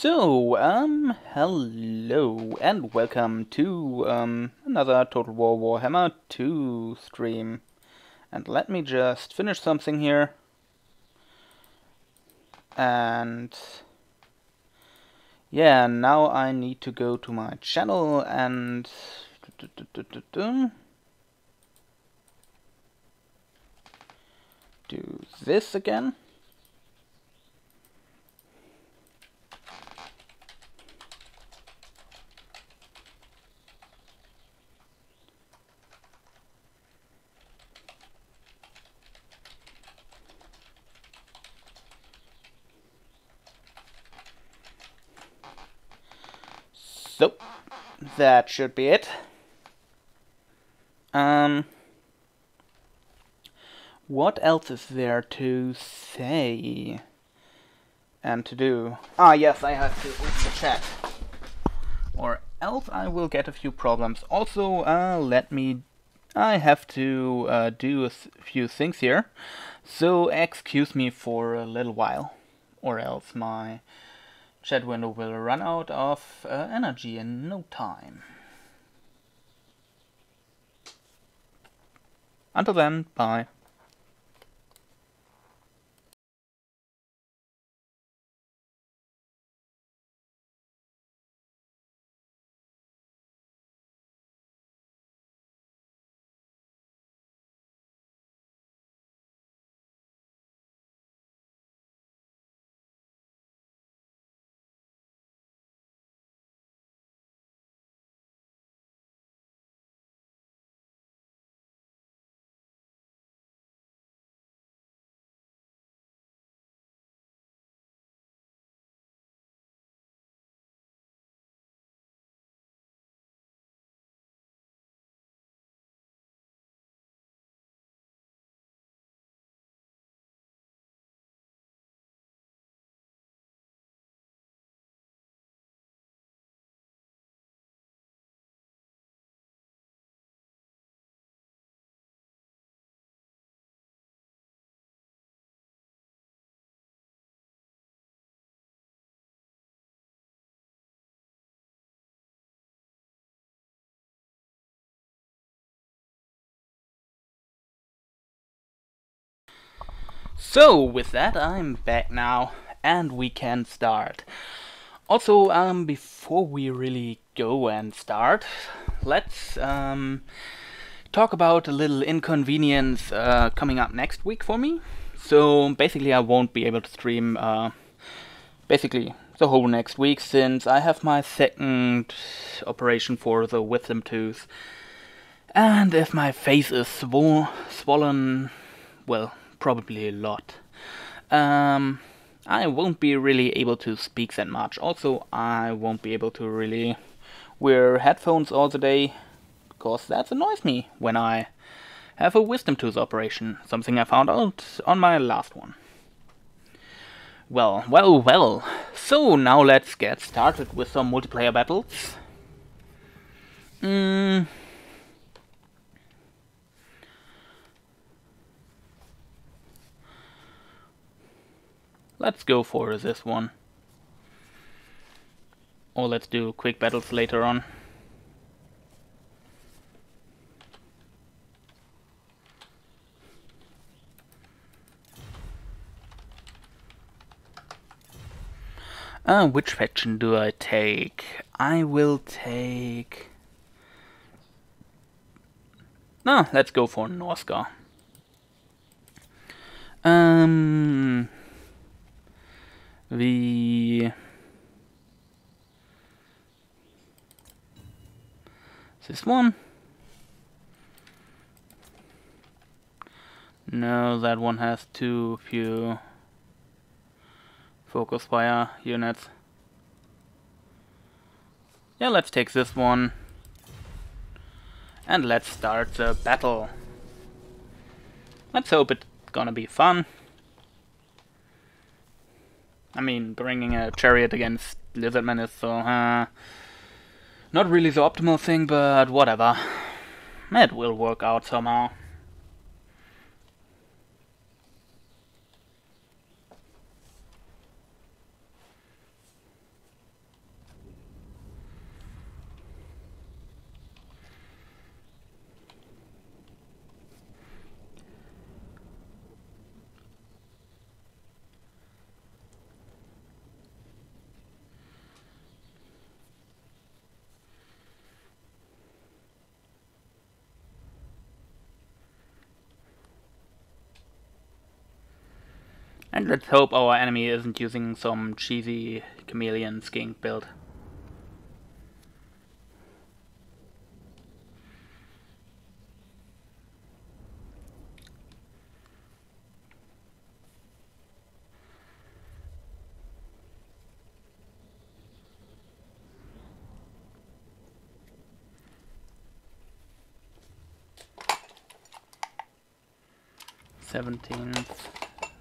Hello and welcome to another Total War Warhammer 2 stream. And let me just finish something here. And yeah, now I need to go to my channel and do this again. So, that should be it. What else is there to say and to do? Ah, yes, I have to open the chat, or else I will get a few problems. Also, I have to do a few things here, so excuse me for a little while, or else my chat window will run out of energy in no time. Until then, bye. So, with that, I'm back now, and we can start. Also, before we really go and start, let's talk about a little inconvenience coming up next week for me. So, basically, I won't be able to stream basically the whole next week, since I have my second operation for the wisdom tooth. And if my face is swollen, well, probably a lot, I won't be really able to speak that much. Also, I won't be able to really wear headphones all the day, because that annoys me when I have a wisdom tooth operation, something I found out on my last one. Well. So now let's get started with some multiplayer battles. Let's go for this one. Or let's do quick battles later on. Which faction do I take? I will take... No, let's go for Norska. This one? No, that one has too few focus fire units. Yeah, let's take this one. And let's start the battle. Let's hope it's gonna be fun. I mean, bringing a chariot against lizardmen is so, not really the optimal thing, but whatever. It will work out somehow. And let's hope our enemy isn't using some cheesy chameleon skink build.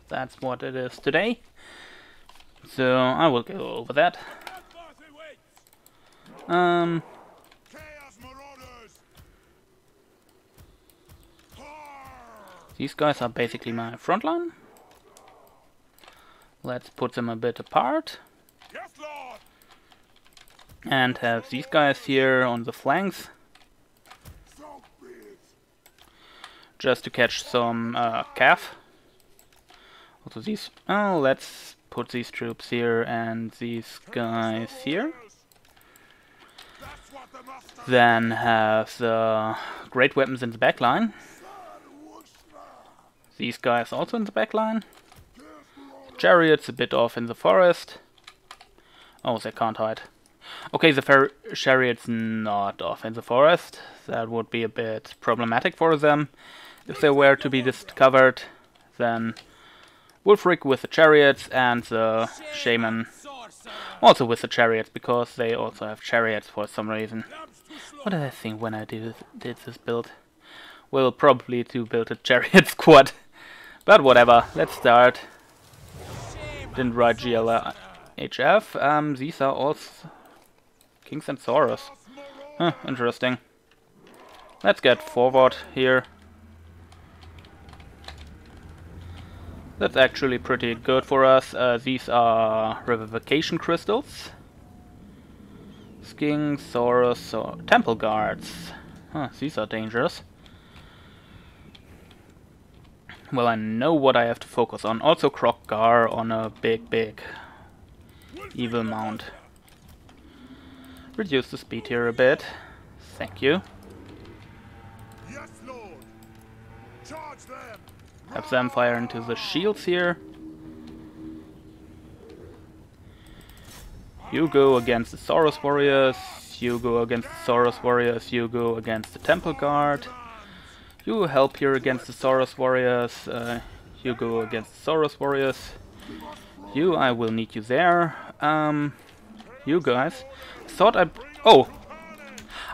That's what it is today. So I will go over that. These guys are basically my front line. Let's put them a bit apart. And have these guys here on the flanks. Just to catch some calf. Also these, oh, let's put these troops here and these guys here. Then have the great weapons in the back line. These guys also in the back line. Chariots a bit off in the forest. Oh, they can't hide. Okay, the chariot's not off in the forest. That would be a bit problematic for them. If they were to be discovered, then Wulfric with the chariots and the shaman also with the chariots, because they also have chariots for some reason. What did I think when I did this build? Well, probably to build a chariot squad. But whatever, let's start. Didn't write GLHF. These are all Kings and Saurus. Huh, interesting. Let's get forward here. That's actually pretty good for us. These are Revivification Crystals. King, Saurus, or Temple Guards. Huh, these are dangerous. Well, I know what I have to focus on. Also Kroq-Gar on a big evil mount. Reduce the speed here a bit. Thank you. Yes, Lord. Charge them. Have them fire into the shields here. You go against the Saurus warriors. You go against the Saurus warriors. You go against the Temple Guard. You help here against the Saurus warriors. You go against the Saurus warriors. You, I will need you there. You guys. Thought I... Oh!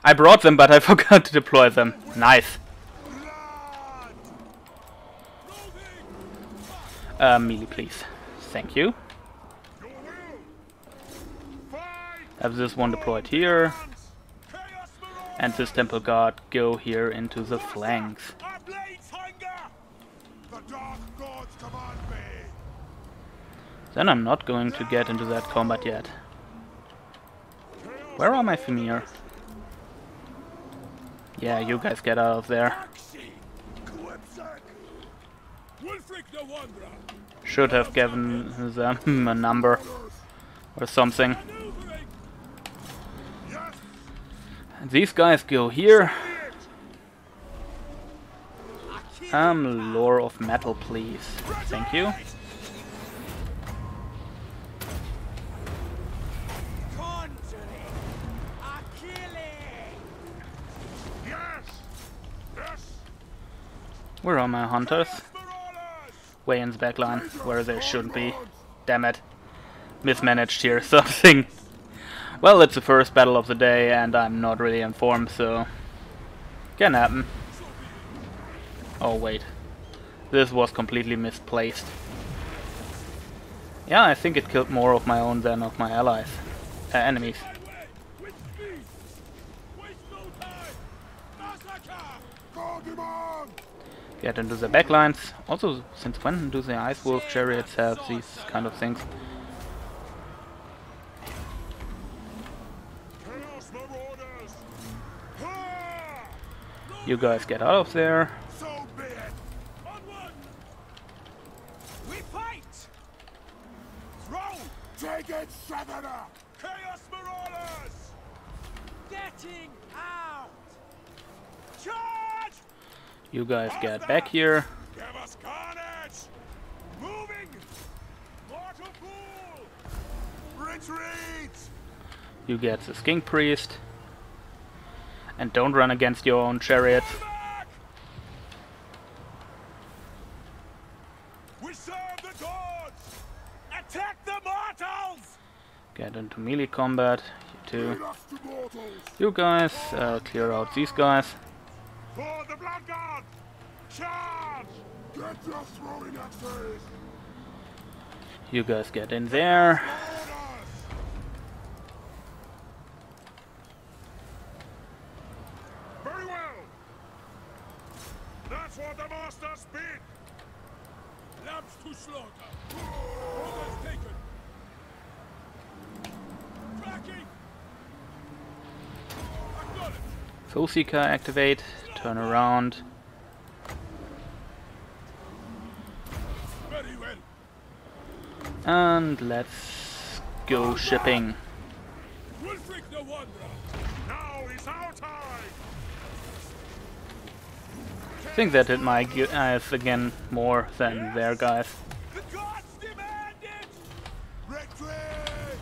I brought them, but I forgot to deploy them. Nice. Melee, please. Thank you. Have this one deployed here. And this Temple Guard go here into the flanks. Then I'm not going to get into that combat yet. Where are my Fimir? Yeah, you guys get out of there. Should have given them a number or something. These guys go here. Lore of Metal, please. Thank you. Where are my hunters? Way in the back line, where they shouldn't be. Damn it. Mismanaged here, something. Well, it's the first battle of the day and I'm not really informed, so... Can happen. Oh wait. This was completely misplaced. Yeah, I think it killed more of my own than of my allies. Enemies. Get into the backlines. Also, since when do the Ice Wolf chariots have these kind of things? You guys get out of there. Take it, Southerner! Chaos Marauders! Getting out! Charge! You guys get back here. Give us carnage! Moving! Retreat! You get the Skink Priest. And don't run against your own chariots. Back! We serve the gods! Attack the mortals! Get into melee combat. You two. Lead us to mortals! You guys clear out these guys. For the blood god! Charge! Get your throwing axes! You guys get in there. Orders! Very well! That's what the masters bid! Lambs to slaughter! Orders taken! Tracking! Acknowledge! Soul Seeker activate. Turn around. Very well! And let's go shipping. Wulfric the Wanderer! Now is our time! I think that hit my guys again more than their guys. The gods demand it! Retreat!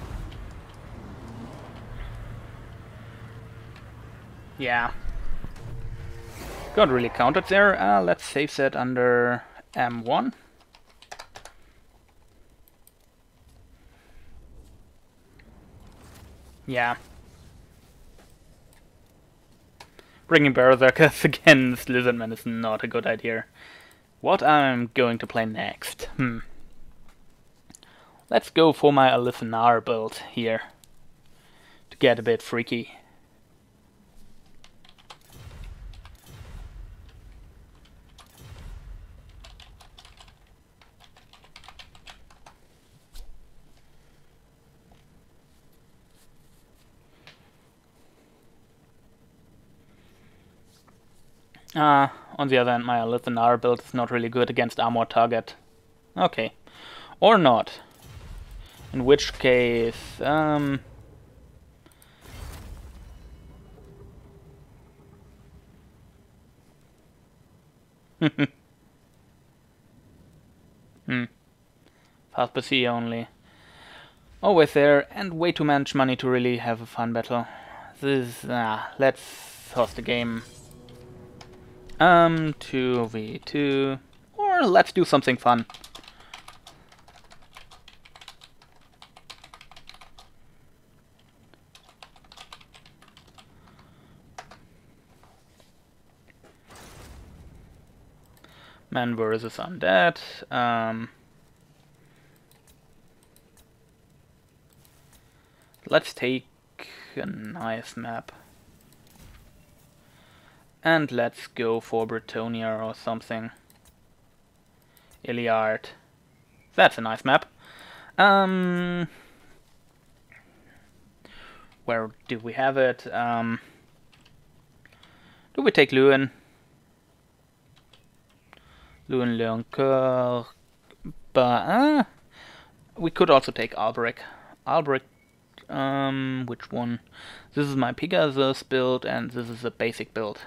Yeah. Got really countered there. Let's save that under M1. Yeah. Bringing Berserkers against Lizardmen is not a good idea. What I'm going to play next? Let's go for my Alithanar build here. To get a bit freaky. On the other hand, my Alithanar build is not really good against armored target. Okay. Or not. In which case, Fast per C only. Always there, and way too much money to really have a fun battle. This let's host the game. 2v2, or let's do something fun. Man versus undead. Let's take a nice map. And let's go for Bretonia or something. Iliard. That's a nice map. Where do we have it? Do we take Lewin? Lewin Leoncoeur. But we could also take Albrecht. Albrecht, which one? This is my Pegasus build, and this is a basic build.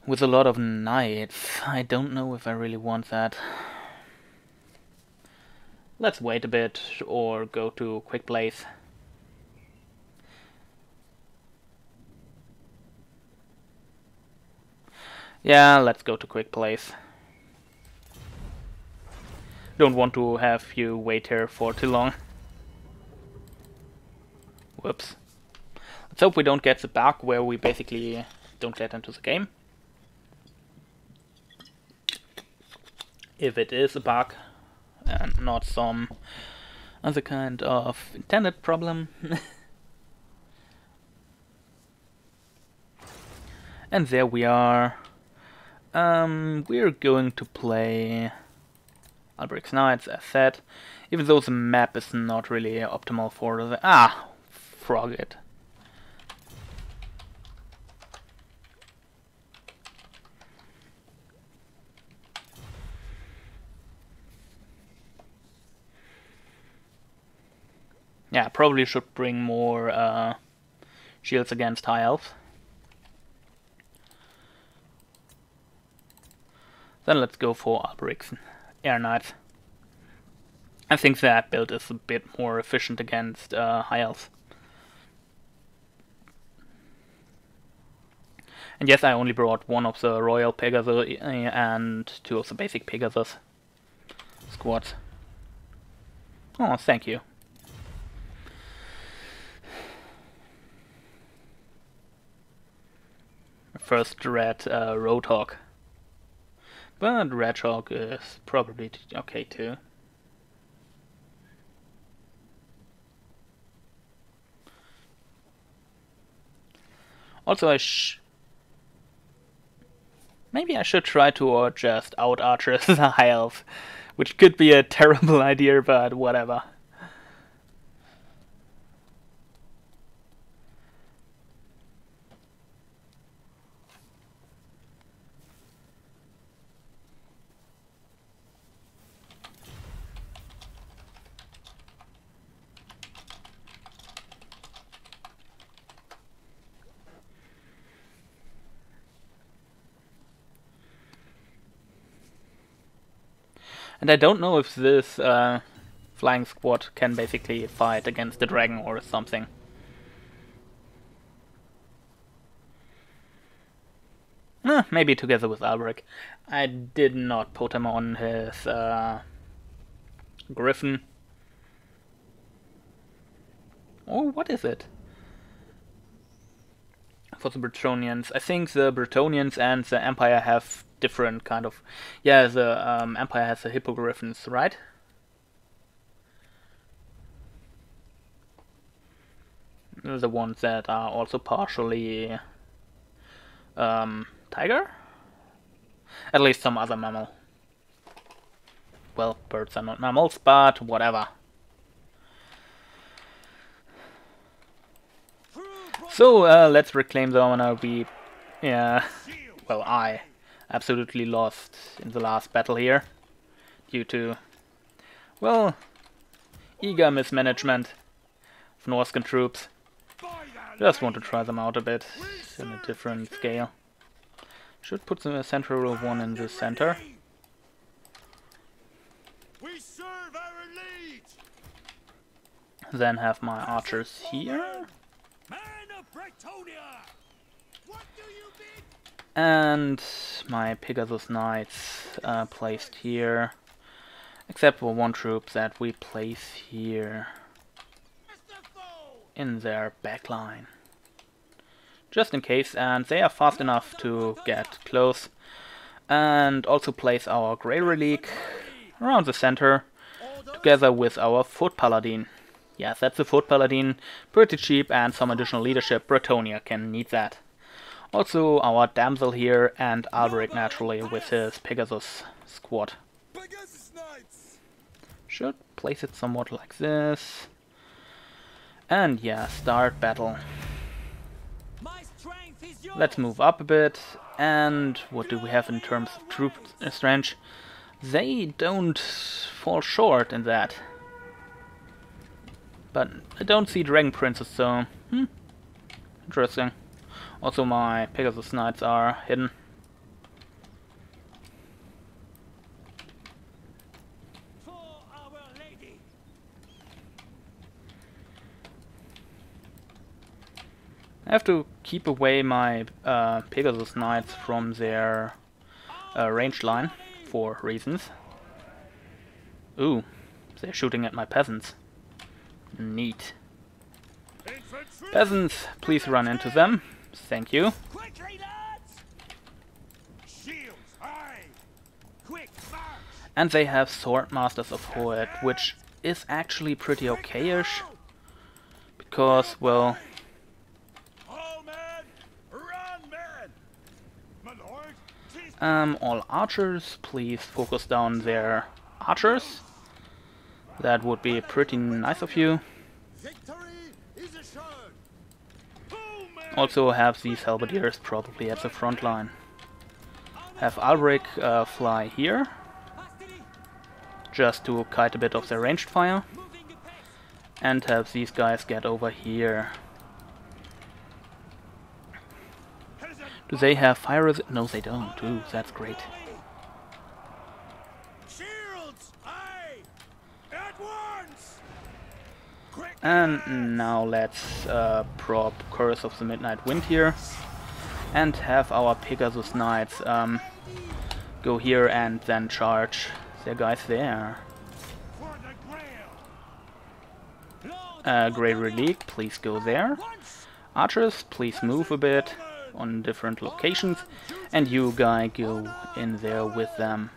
With a lot of knights. I don't know if I really want that. Let's wait a bit or go to quick place. Yeah, let's go to quick place. Don't want to have you wait here for too long. Whoops. Let's hope we don't get the bug where we basically don't get into the game. If it is a bug and not some other kind of intended problem. And there we are. We're going to play Albrecht's Knights, as said, even though the map is not really optimal for the... frog it. Yeah, probably should bring more shields against high elves. Then let's go for Albrecht's Air Knights. I think that build is a bit more efficient against high elves. And yes, I only brought one of the Royal Pegasus and two of the basic Pegasus squads. Oh, thank you. First red Roadhog. But Redhawk is probably okay too. Also, maybe I should try to just out archers the high elf, which could be a terrible idea, but whatever. And I don't know if this flying squad can basically fight against the dragon or something. Maybe together with Albrecht. I did not put him on his Griffin. Oh, what is it? For the Bretonnians. I think the Bretonnians and the Empire have different kind of... Yeah, the Empire has the Hippogriffins, right? The ones that are also partially... tiger? At least some other mammal. Well, birds are not mammals, but whatever. So, let's reclaim the honor we... Yeah, well, I absolutely lost in the last battle here. Due to, well, eager mismanagement of Norscan troops. Just want to try them out a bit in a different scale. Should put the central one in the center. Then have my archers here. And my Pegasus Knights placed here. Except for one troop that we place here. In their backline. Just in case, and they are fast enough to get close. And also place our Grey Relic around the center, together with our Foot Paladin. Yes, that's the Foot Paladin, pretty cheap and some additional leadership. Bretonnia can need that. Also our Damsel here and Alberic naturally with his Pegasus squad. Should place it somewhat like this. And yeah, start battle. Let's move up a bit. And what do we have in terms of troop strength? They don't fall short in that. But I don't see Dragon Princes, so... interesting. Also my Pegasus Knights are hidden. I have to keep away my Pegasus Knights from their range line for reasons. Ooh, they're shooting at my peasants. Neat. Peasants, please run into them. Thank you. And they have Sword Masters of Hoet, which is actually pretty okay-ish. Because, well... all archers, please focus down their archers. That would be pretty nice of you. Also have these halberdiers probably at the front line. Have Albrecht fly here, just to kite a bit of their ranged fire. And have these guys get over here. Do they have fire resist? No, they don't. Ooh, that's great. At once! Quick And now let's prop Chorus of the Midnight Wind here. And have our Pegasus Knights go here and then charge their guys there. for the Grail! Great Relic, please go there. Archers, please move a bit on different locations. And you guys go in there with them.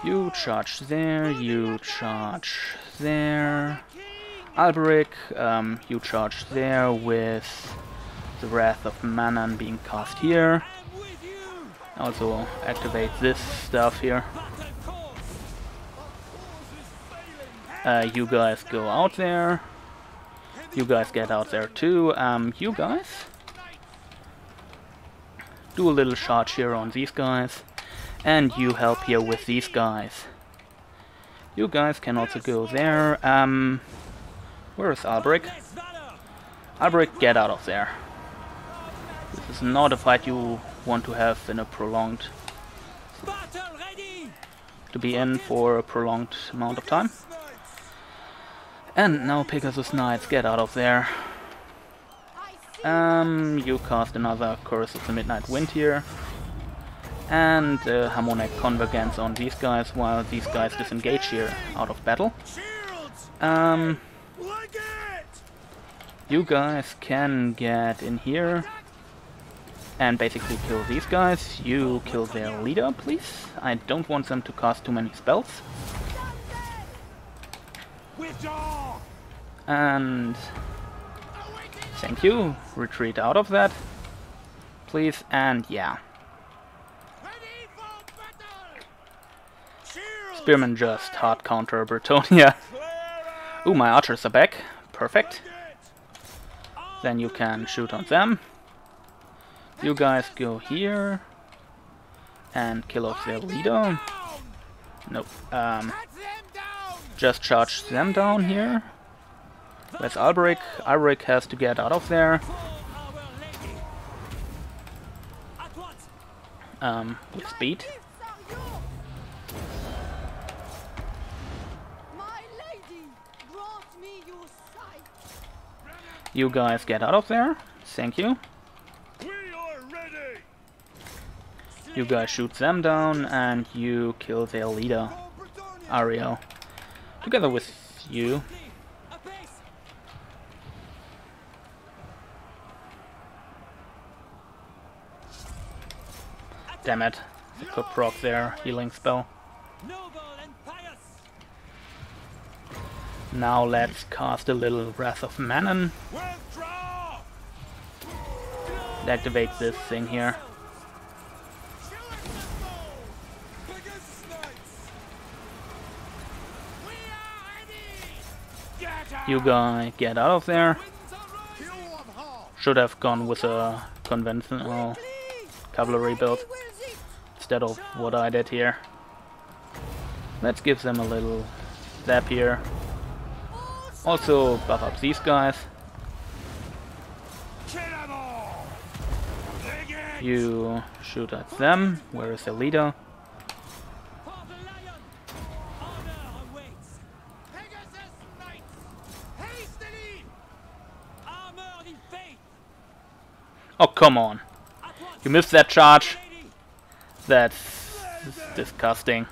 You charge there, you charge there. Alberic, you charge there with the Wrath of Manan being cast here. Also activate this stuff here. You guys go out there. You guys get out there too. You guys do a little charge here on these guys. And you help here with these guys. You guys can also go there. Where is Alberic? Alberic, get out of there. This is not a fight you want to have in a prolonged... to be in for a prolonged amount of time. And now Pegasus Knights, get out of there. You cast another Chorus of the Midnight Wind here. And Harmonic Convergence on these guys while these guys disengage here out of battle. You guys can get in here and basically kill these guys. You kill their leader, please. I don't want them to cast too many spells. And thank you. Retreat out of that, please. And yeah. Spearmen just hard counter Bretonia. Ooh, my archers are back. Perfect. Then you can shoot on them. You guys go here and kill off their leader. Nope. Just charge them down here. Where's Alberic? Alberic has to get out of there. With speed. You guys get out of there. Thank you. You guys shoot them down and you kill their leader, Ariel. Together with you. Damn it. I could proc their healing spell. Now let's cast a little Wrath of Manan. Activate this thing here. You guys get out of there. Should have gone with a conventional cavalry build instead of what I did here. Let's give them a little zap here. Also buff up these guys. You shoot at them. Where is the leader? Oh, come on. You missed that charge. That's disgusting.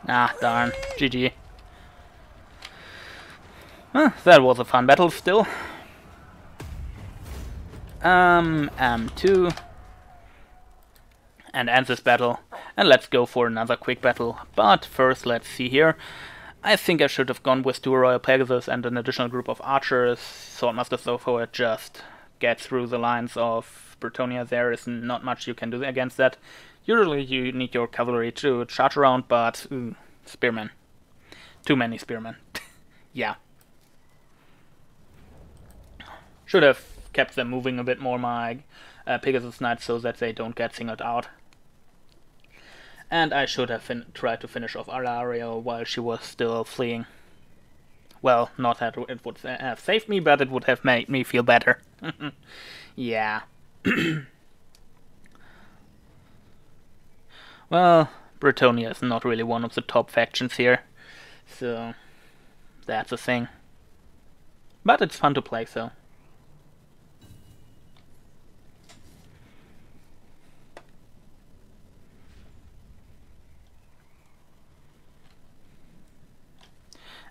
Ah, darn. GG. Huh, that was a fun battle still. M2. And end this battle. And let's go for another quick battle. But first, let's see here. I think I should have gone with 2 Royal Pegasus and an additional group of archers. Swordmaster so far just get through the lines of Bretonia. There is not much you can do against that. Usually you need your cavalry to charge around, but spearmen. Too many spearmen. Yeah. Should have kept them moving a bit more, my Pegasus Knights, so that they don't get singled out. And I should have tried to finish off Ariel while she was still fleeing. Well, not that it would have saved me, but it would have made me feel better. Yeah. Well, Bretonia is not really one of the top factions here, so that's a thing. But it's fun to play, so.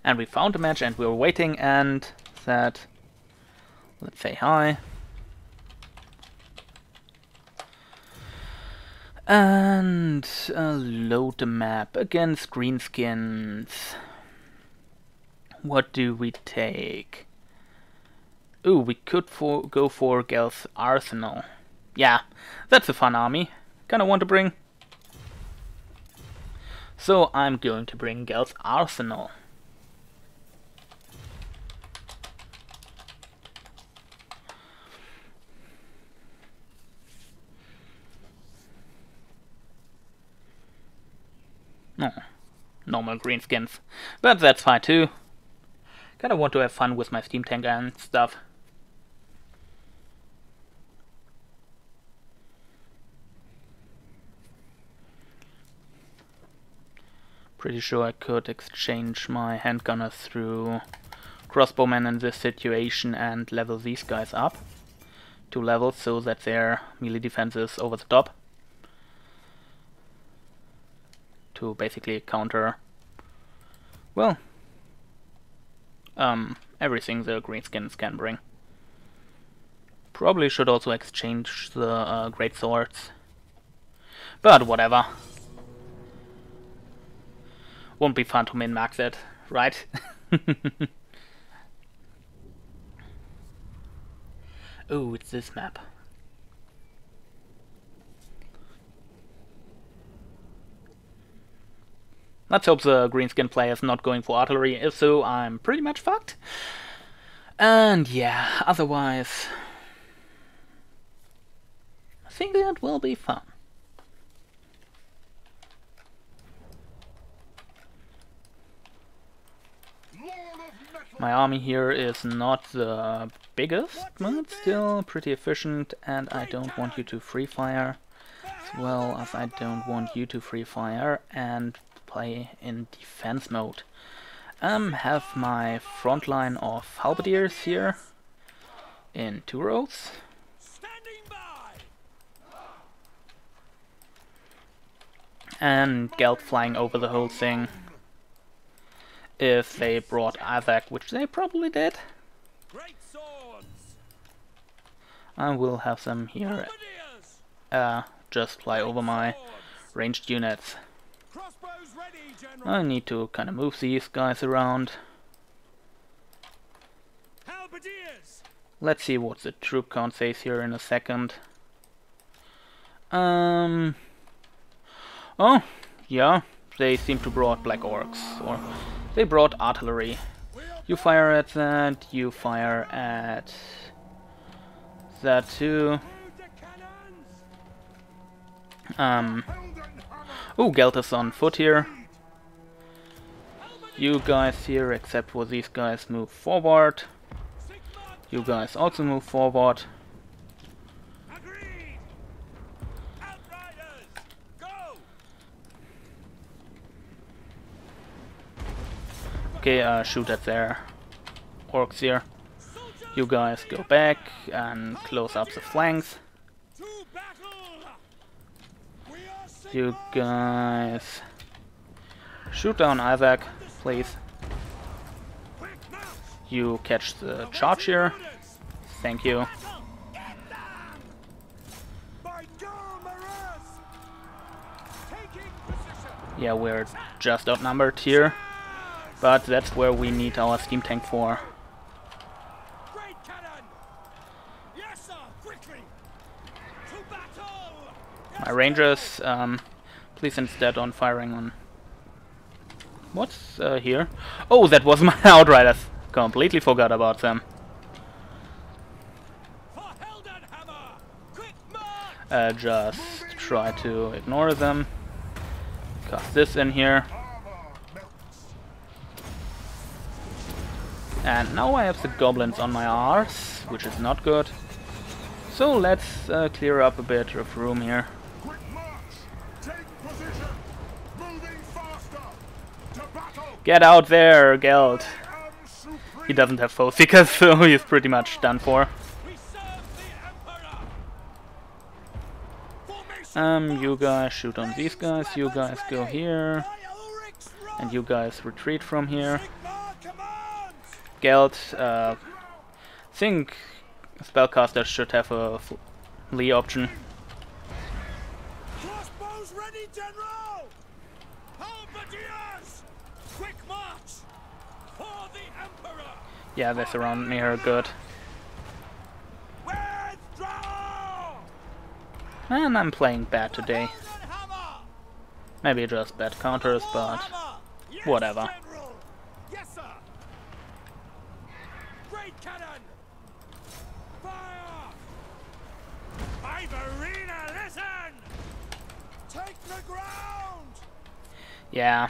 And we found a match and we were waiting and said, let's say hi. And load the map against greenskins. What do we take? Ooh, we could go for Gel's Arsenal. Yeah, that's a fun army. Kinda want to bring. So I'm going to bring Gel's Arsenal. No, normal greenskins. But that's fine too. Kinda want to have fun with my steam tank and stuff. Pretty sure I could exchange my handgunner through crossbowmen in this situation and level these guys up 2 levels so that their melee defense is over the top. To basically counter, well, everything the greenskins can bring. Probably should also exchange the great swords, but whatever. Won't be fun to min-max it, right? Oh, it's this map. Let's hope the greenskin player is not going for artillery. If so, I'm pretty much fucked. And yeah, otherwise, I think that will be fun. My army here is not the biggest, but still pretty efficient, and I don't want you to free fire, as well as I don't want you to free fire and play in defense mode. Have my front line of halberdiers here in 2 rows. And Geld flying over the whole thing. If they brought Isaac, which they probably did, I will have them here just fly over my ranged units. I need to kind of move these guys around. Let's see what the troop count says here in a second. Oh, yeah, they seem to brought black orcs, or they brought artillery. You fire at that, you fire at that too. Oh, Geld is on foot here. You guys here, except for these guys, move forward. You guys also move forward. Okay, shoot at their orcs here. You guys go back and close up the flanks. You guys shoot down Isaac, please. You catch the charge here. Thank you. Yeah, we're just outnumbered here, but that's where we need our steam tank for. My rangers, please instead on firing on... What's here? Oh, that was my outriders. Completely forgot about them. Just try to ignore them. Cast this in here. And now I have the goblins on my arse, which is not good. So let's clear up a bit of room here. Quick march! Take position! Moving faster! To battle! Get out there, Geld. I am supreme! He doesn't have foes because so he's pretty much done for. We serve the Emperor! Formation You guys shoot on these guys, you guys go here, and you guys retreat from here. Geld, think spellcaster should have a flee option. Crossbows ready, General! Halberdiers! Quick march! For the Emperor! Yeah, they surround me here, good. Withdraw! And I'm playing bad today. Maybe just bad counters, but Yes, whatever. General! Yes, sir! Great cannon! Fire! Ivorina, listen! Take the ground! Yeah.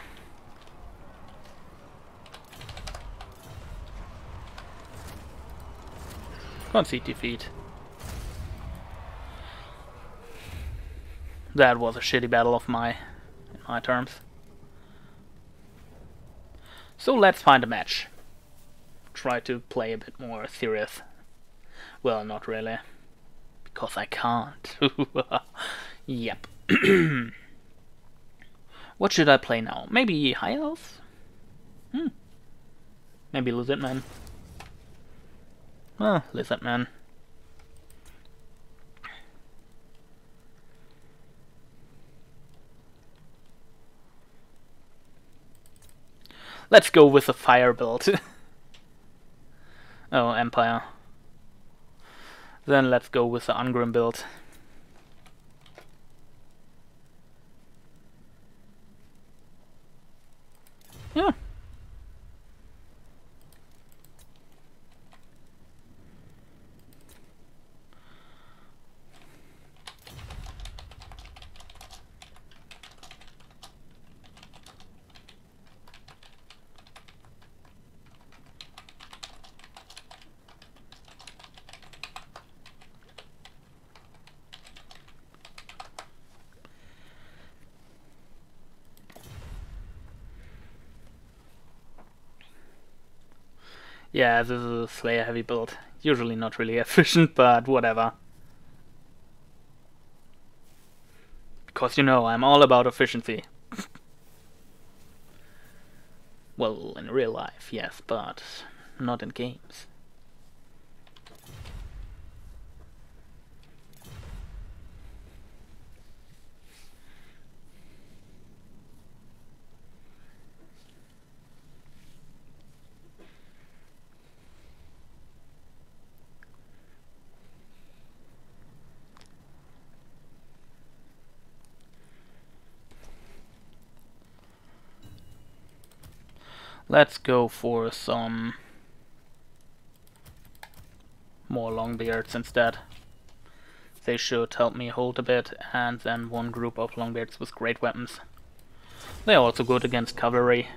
Concede defeat. That was a shitty battle in my terms. So let's find a match. Try to play a bit more serious. Well, not really. Because I can't. Yep. What should I play now? Maybe High Elf? Maybe Lizardman. Oh, Lizardman. Let's go with a fire build. Oh, Empire. Then let's go with the Ungrim build. Yeah. Yeah, this is a Slayer heavy build. Usually not really efficient, but whatever. Because you know, I'm all about efficiency. Well, in real life, yes, but not in games. Let's go for some more longbeards instead. They should help me hold a bit, and then one group of longbeards with great weapons. They're also good against cavalry.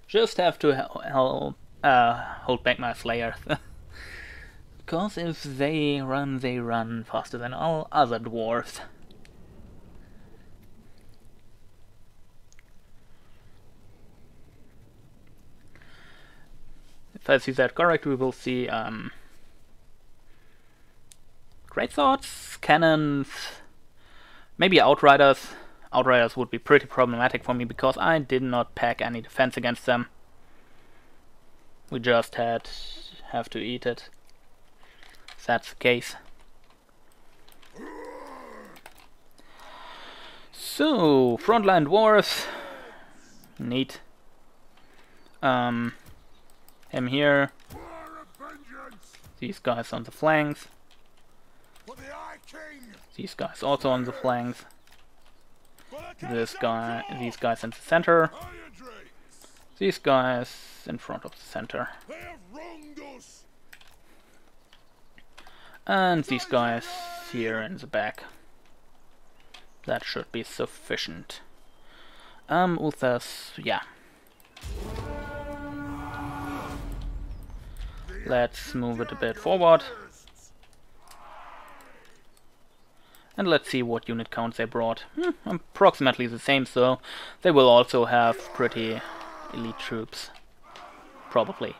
Just have to hold back my Slayers. Because if they run faster than all other dwarves. If I see that correct, we will see great swords, cannons, maybe outriders. Outriders would be pretty problematic for me because I did not pack any defense against them. We just have to eat it. If that's the case. So, frontline dwarves. Neat. Him here. These guys on the flanks. These guys also on the flanks. This guy, these guys in the center. These guys in front of the center. And these guys here in the back. That should be sufficient. Uthas, yeah. Let's move it a bit forward. And let's see what unit counts they brought. Approximately the same, so they will also have pretty elite troops. Probably.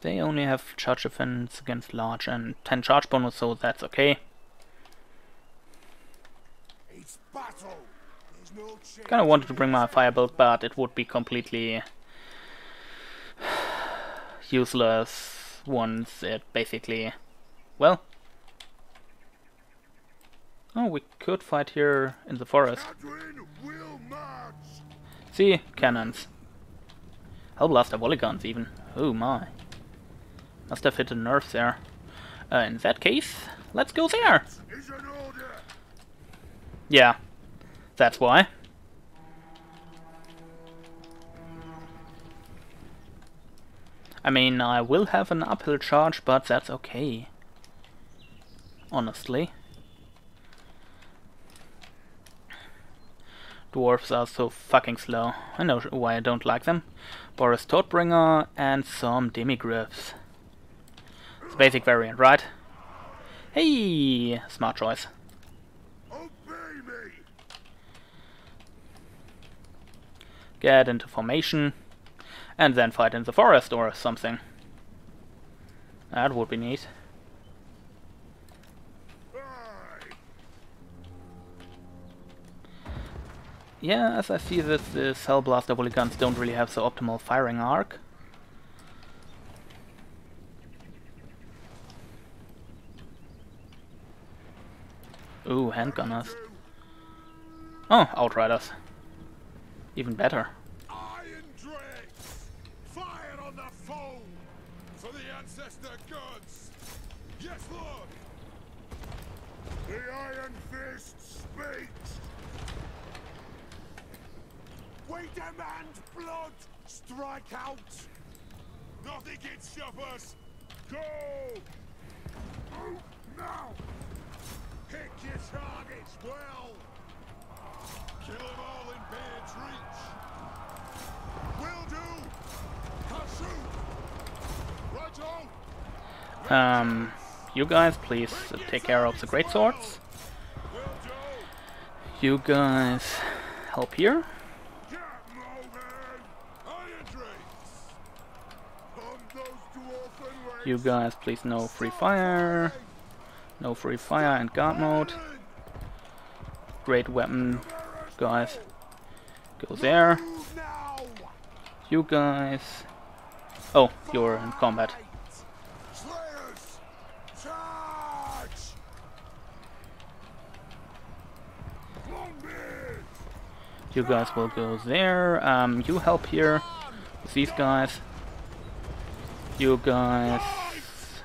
They only have charge defense against large and 10 charge bonus, so that's okay. Kinda wanted to bring my fire build, but it would be completely useless once it basically... Well... Oh, we could fight here in the forest. See? Cannons. Hellblaster volley guns even. Oh my. Must have hit the nerves there. In that case, let's go there! Yeah, that's why. I mean, I will have an uphill charge, but that's okay. Honestly. Dwarves are so fucking slow. I know why I don't like them. Boris Todbringer and some demigryphs. It's a basic variant, right? Hey! Smart choice. Get into formation. And then fight in the forest or something. That would be neat. Yeah, as I see that the Hellblaster volley guns don't really have the optimal firing arc. Ooh, handgunners. Oh, Outriders. Even better. Yes, Lord! The Iron Fist speaks! We demand blood! Strike out! Nothing can stop us! Go! Move now! Pick your targets well! Kill them all in Baird's reach! Will do! Pursue! Right on! You guys, please take care of the greatswords. You guys help here. You guys, please no free fire. No free fire and guard mode. Great weapon, guys. Go there. You guys. Oh, you're in combat. You guys will go there. You help here with these guys. You guys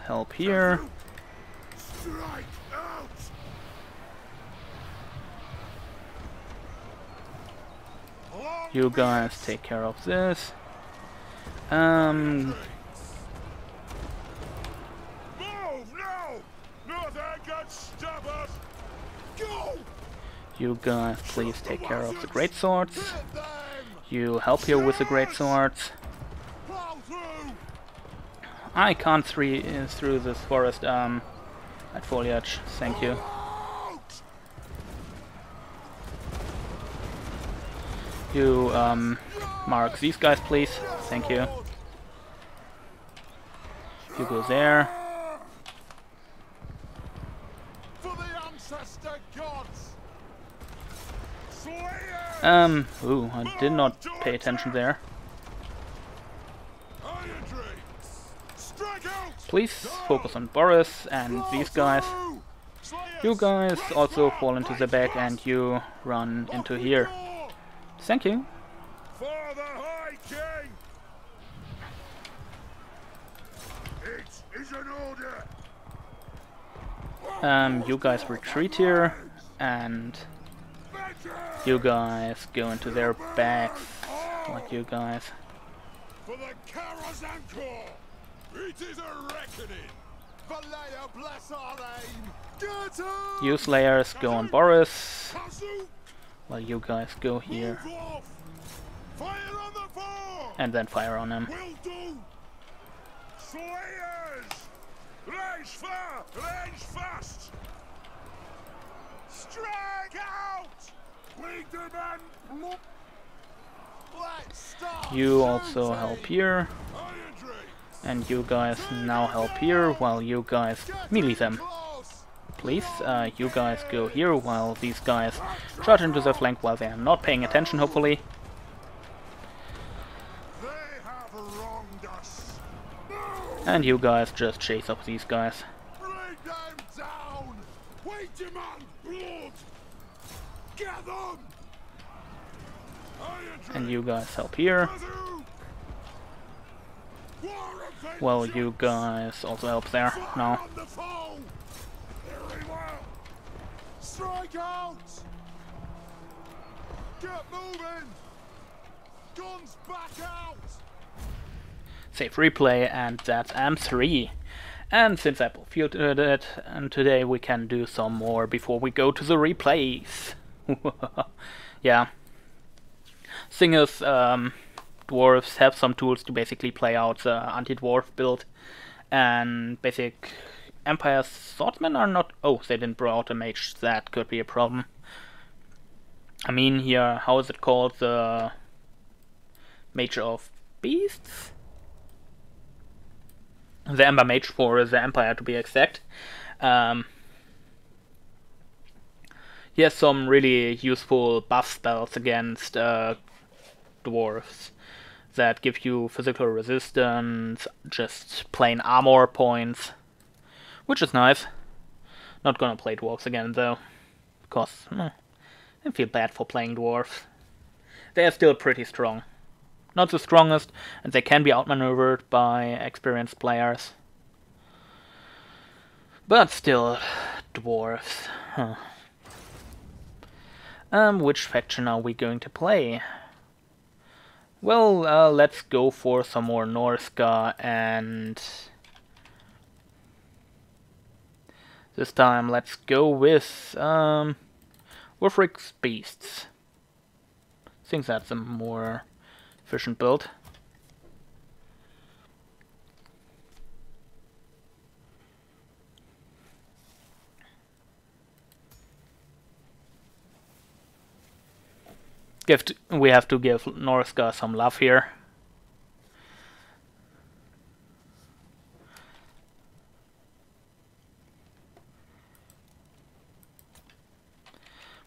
help here. You guys take care of this. Move now! Nothing can stop us! Go! You guys please take care of the greatswords. You help here with the greatswords. I can't see through this forest at foliage. Thank you. You mark these guys, please. Thank you. You go there. Ooh, I did not pay attention there. Please focus on Boris and these guys. You guys also fall into the back and you run into here. Thank you. For the High King! It is an order! You guys retreat here and you guys go into their backs, like you guys. For the Karazhan Corps! It is a reckoning! Vallejo, bless our aim! Get him! You Slayers go on Boris, Kazu, while you guys go here, move off! Fire on the fore! and then fire on him. Will do! Slayers! Range far! Range fast! Strike out! Lead the man! Let's start! You also help here, Iron and you guys now help here, while you guys melee them. close! Please, you guys go here, while these guys charge into the flank while they are not paying attention, hopefully. They have wronged us! And you guys just chase up these guys. Bring them down! We demand blood! Get them! And you guys help here, while you guys also help there. No. Strike out! Get moving! Guns back out! Save replay, and that's M3. And since I fielded it, and today we can do some more before we go to the replays. Yeah. Thing is, dwarves have some tools to basically play out the anti-dwarf build, and basic Empire swordsmen are not... Oh, they didn't bring out a mage. That could be a problem. I mean, here, how is it called? The Mage of Beasts? The Ember Mage for the Empire, to be exact. He has some really useful buff spells against dwarves that give you physical resistance, just plain armor points, which is nice. Not gonna play dwarves again though, because I feel bad for playing dwarves. They are still pretty strong. Not the strongest, and they can be outmaneuvered by experienced players. But still, dwarves. Huh. Which faction are we going to play? Well, let's go for some more Norska, and this time let's go with Wolfric's Beasts. I think that's a more efficient build. We have to give Norska some love here.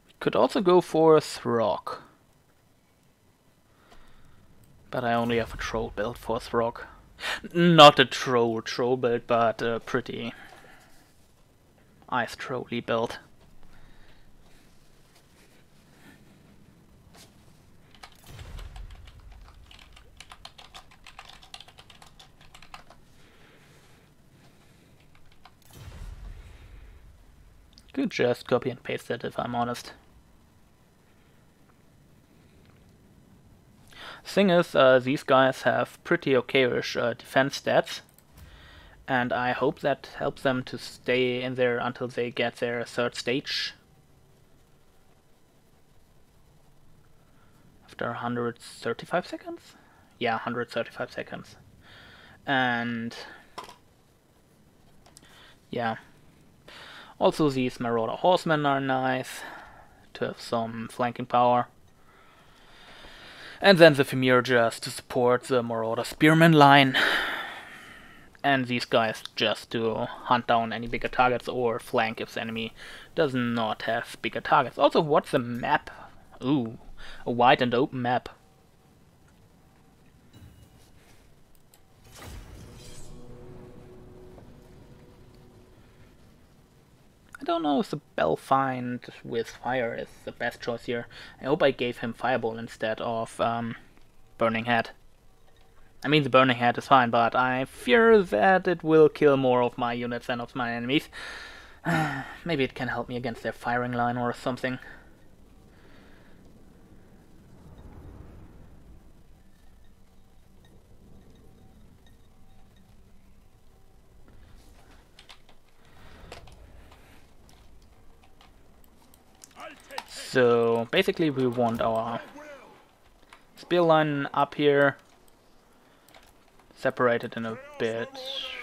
We could also go for Throg. But I only have a troll build for Throg. Not a troll build, but a pretty ice trolly build. Could just copy and paste it if I'm honest. Thing is, these guys have pretty okayish defense stats, and I hope that helps them to stay in there until they get their third stage. After 135 seconds? Yeah, 135 seconds. And yeah. Also, these Marauder Horsemen are nice to have some flanking power. And then the Femir just to support the Marauder Spearman line. And these guys just to hunt down any bigger targets or flank if the enemy does not have bigger targets. Also, what's the map? Ooh, a wide and open map. I don't know if the Belfind with fire is the best choice here. I hope I gave him Fireball instead of Burning Head. I mean, the Burning Head is fine, but I fear that it will kill more of my units than of my enemies. Maybe it can help me against their firing line or something. So basically we want our spear line up here, separated in a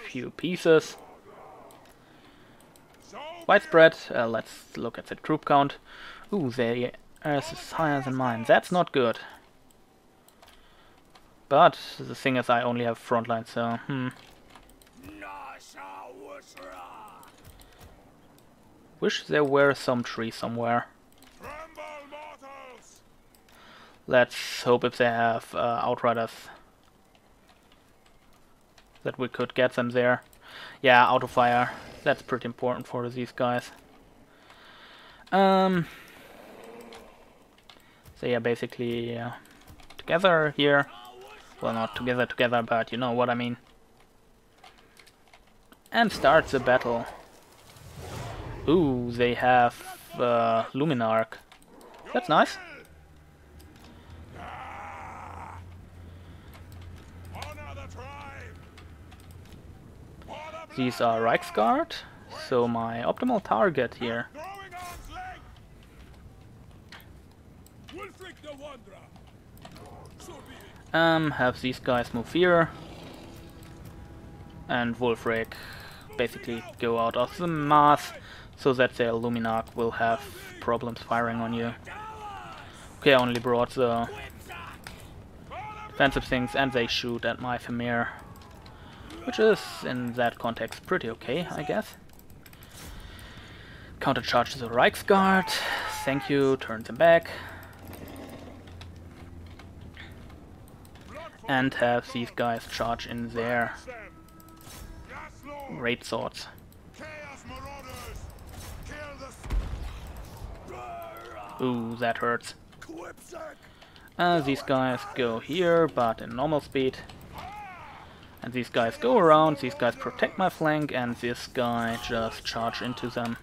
few pieces. Widespread, let's look at the troop count. Ooh, theirs is higher than mine. That's not good. But the thing is I only have frontline, so wish there were some tree somewhere. Let's hope if they have outriders that we could get them there. Yeah, auto fire. That's pretty important for these guys. So yeah, basically together here. Well, not together, but you know what I mean. And start the battle. Ooh, they have Luminarch. That's nice. These are Reichsguard, so my optimal target here. Have these guys move here, and Wulfric basically go out of the mass, so that their Luminarch will have problems firing on you. Okay, I only brought the defensive things, and they shoot at my Femir. Which is, in that context, pretty okay, I guess. Countercharge the Reichsguard. Thank you, turn them back. And have these guys charge in their great swords. Ooh, that hurts. These guys go here, but in normal speed. And these guys go around, these guys protect my flank, and this guy just charge into them.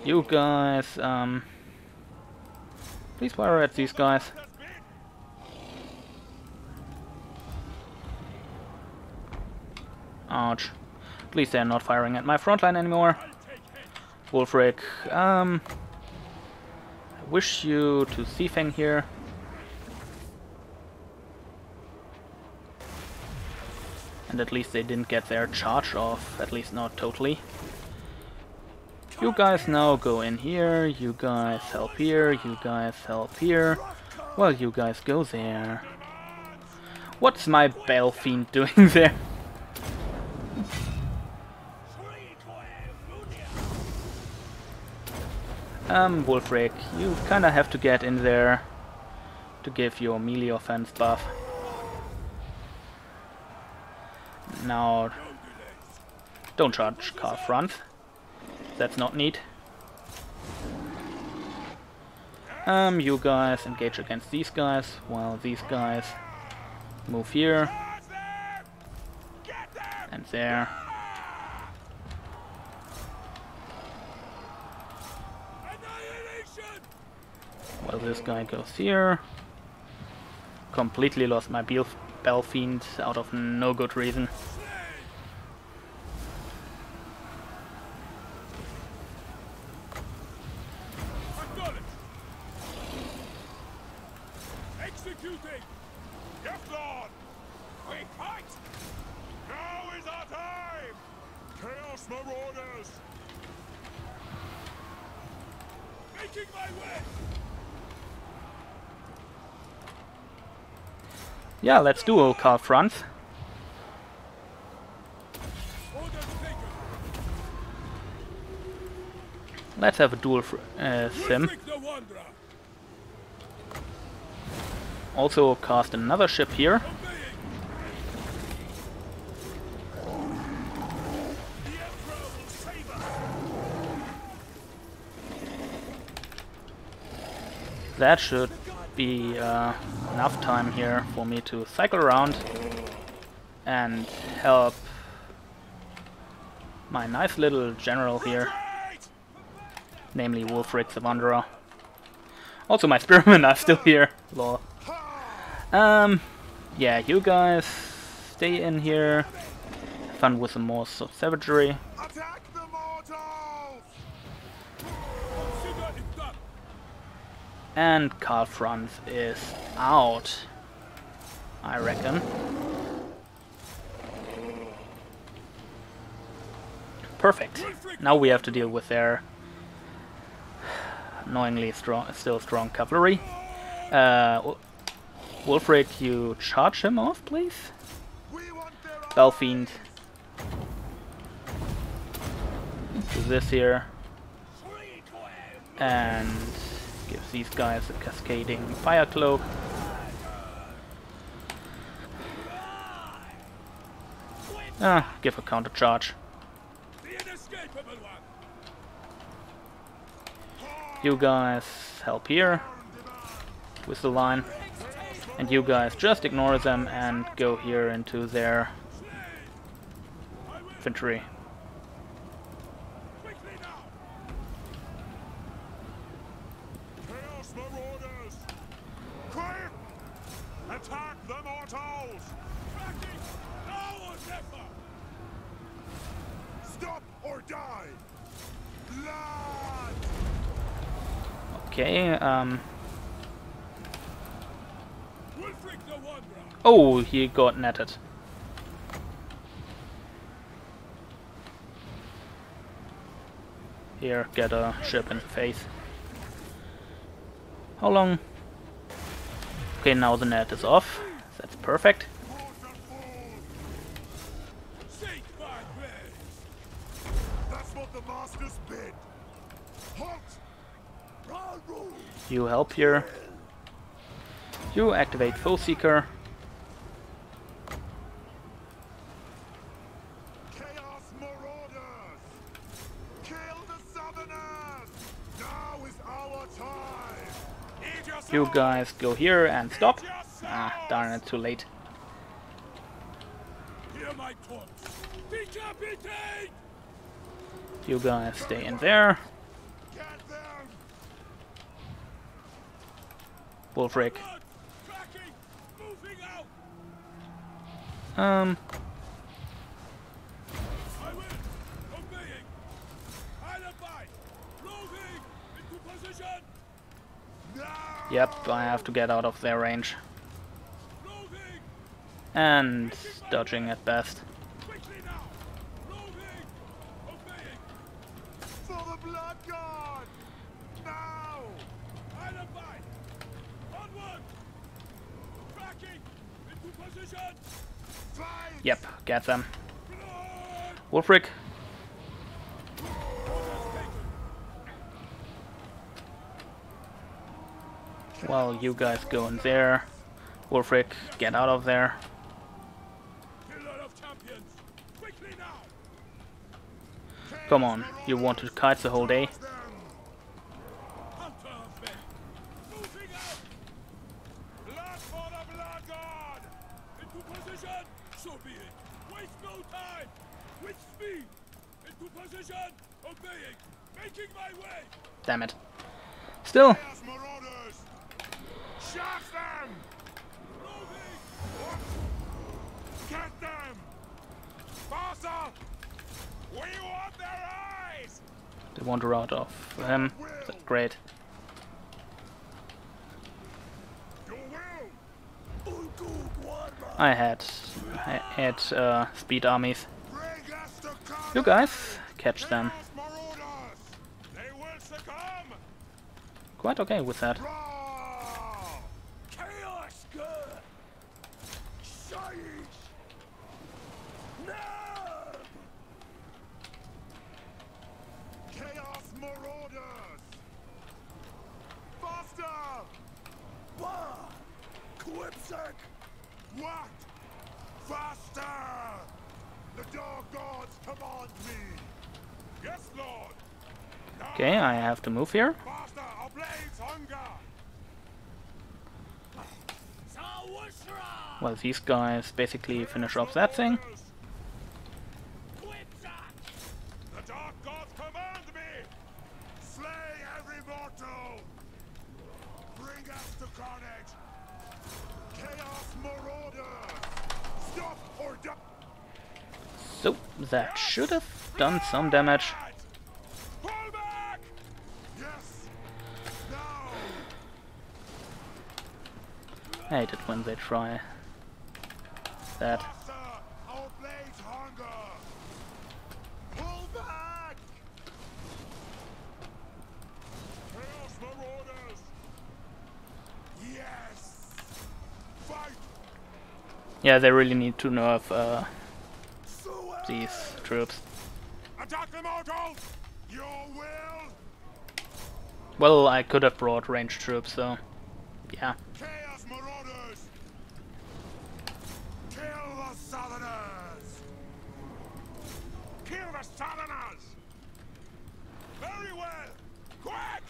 You guys, please fire at these guys. Ouch. At least they're not firing at my frontline anymore. Wulfric, I wish you to Thiefing here. And at least they didn't get their charge off, at least not totally. You guys now go in here, you guys help here, you guys help here. Well, you guys go there. What's my Balfiend doing there? Wulfric, you kinda have to get in there to give your melee offense buff. Now, don't charge car front. That's not neat. You guys engage against these guys, while these guys move here and there. Well, this guy goes here. Completely lost my Balfiend out of no good reason. Executing! Yes, Lord! We fight! Now is our time! Chaos Marauders! Making my way! Yeah, let's do a car front. Let's have a dual sim. Also cast another ship here. That should be enough time here for me to cycle around and help my nice little general here, namely Wulfric the Wanderer. Also my spearmen are still here, lol. Yeah, you guys stay in here, have fun with some more savagery. Attack the mortals! And Karl Franz is out, I reckon. Perfect. Now we have to deal with their annoyingly still strong cavalry. Wulfric, you charge him off, please? Balfiend. Do this here. And gives these guys a cascading fire cloak. Give a counter charge. You guys help here with the line, and you guys just ignore them and go here into their infantry. Chaos Marauders! Quick! Attack the mortals! Tracking! Now or never! Stop or die! Blood! Okay, oh, he got netted. Here, get a ship in the face. How long? Okay, now the net is off. That's perfect. That's what the masters bid. Halt! You help here. You activate Foe Seeker. Chaos Marauders! Kill the Southerners! Now is our time! You guys go here and stop. Ah, darn it, too late. Hear my corpse! Decapitate! You guys stay in there. Get them! Wulfric. Tracking! Moving out! Um, I will! Obeying! Alibi! Moving! Into position! Now! yep, I have to get out of their range. Moving! And dodging at best. Quickly now! Moving! Obeying! For the blood god! Now! Alibi! Onward! Tracking! Into position! Fight! Yep, get them. Blood! Wulfric. Orders taken! Well, you guys go in there. Wulfric, get out of there. Pillar of champions! Quickly now! Come on, you want to kite the whole day? Hunter of men! Moving out! Blood for the blood god! Into position! So be it! Waste no time! With speed! Into position! Obeying! Making my way! Damn it. Still, Chaos Marauders! Shaft them! Moving! Get them! Faster! We want their eyes! they want to rout off him. That's great. Your will! I had speed armies. Bring us to come! You guys catch them. Chaos Marauders! They will succumb! Quite okay with that. Raw! Chaos good! Shaiish! No! Chaos Marauders! Faster! What? Quipsec! What? Faster! The dark gods command me! Yes, Lord! Now, Okay, I have to move here. faster! Our blades hunger! Well, these guys basically finish off that thing. The dark gods command me! Slay every mortal! Bring us to carnage! Chaos Marauders! Stop or die! So, that should have done some damage. Pull back! Yes! Now! I hate it when they try that. Faster! Our blades hunger! Pull back! Chaos Marauders! Yes! Fight! Yeah, they really need to nerf Suez! these troops. Attack the mortals! Your will! Well, I could have brought ranged troops, so yeah. Chaos Marauders! Kill the Southerners! Kill the Southerners! Very well! Quick!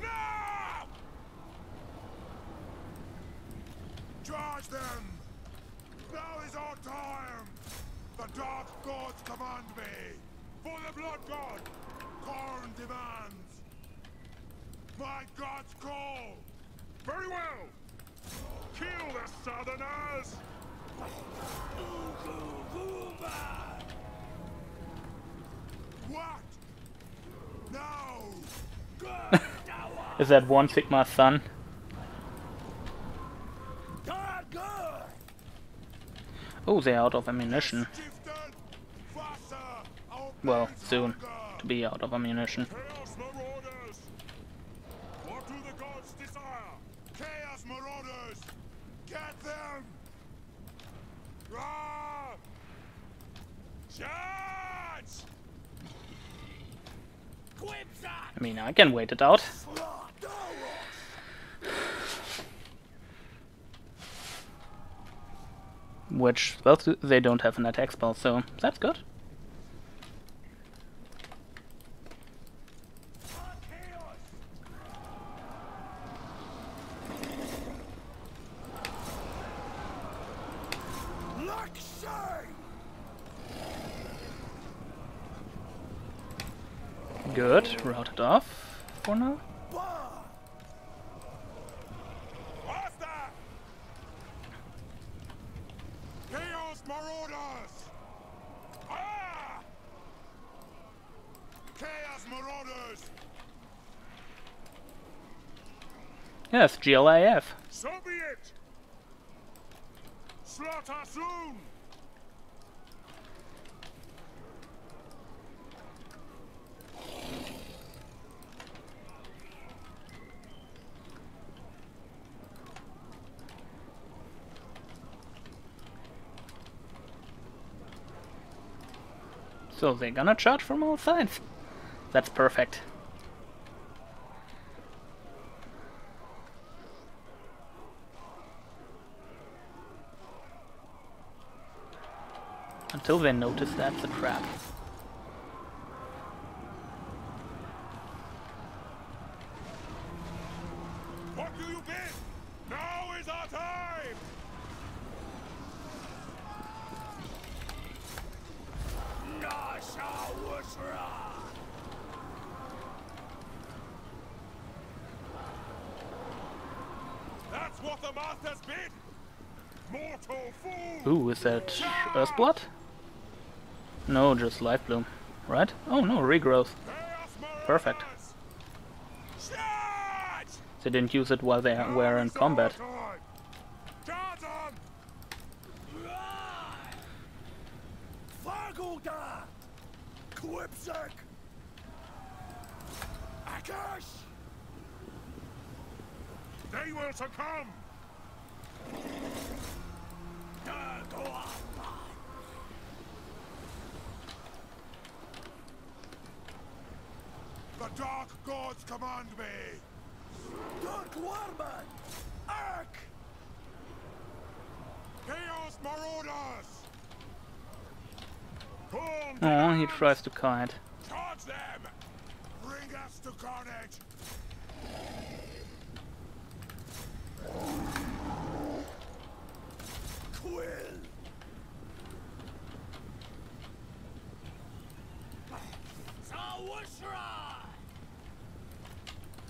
Now! Charge them! Now is our time! The Dark Gods command me! For the Blood God! Khorne demands! My gods call! Very well! Kill the Southerners! What? No! Is that one Sigma's son? Oh, they're out of ammunition. Well, soon to be out of ammunition. Chaos Marauders! What do the gods desire? Chaos Marauders! Get them! Ah! Charge! I mean, I can wait it out. Which, well, they don't have an attack spell, so that's good. Good, routed off for now. Faster! Chaos Marauders! Ah! Chaos Marauders! Yes, GLIF. So be it! Slaughter soon! So they're gonna charge from all sides. That's perfect. Until they notice that's a trap. What do you bid? Now is our time! That's what the masters bid! Mortal fool! Ooh, is that Earthblood? No, just Life Bloom. Right? Oh no, regrowth. Perfect. Charge! They didn't use it while they were in combat. Guards on! Fargulda! Quipsec! Akash! They will succumb! The Dark Gods command me! Dark Warman! Ark! Chaos Marauders! Oh, he tries to kite. Charge them! Bring us to carnage! Quill!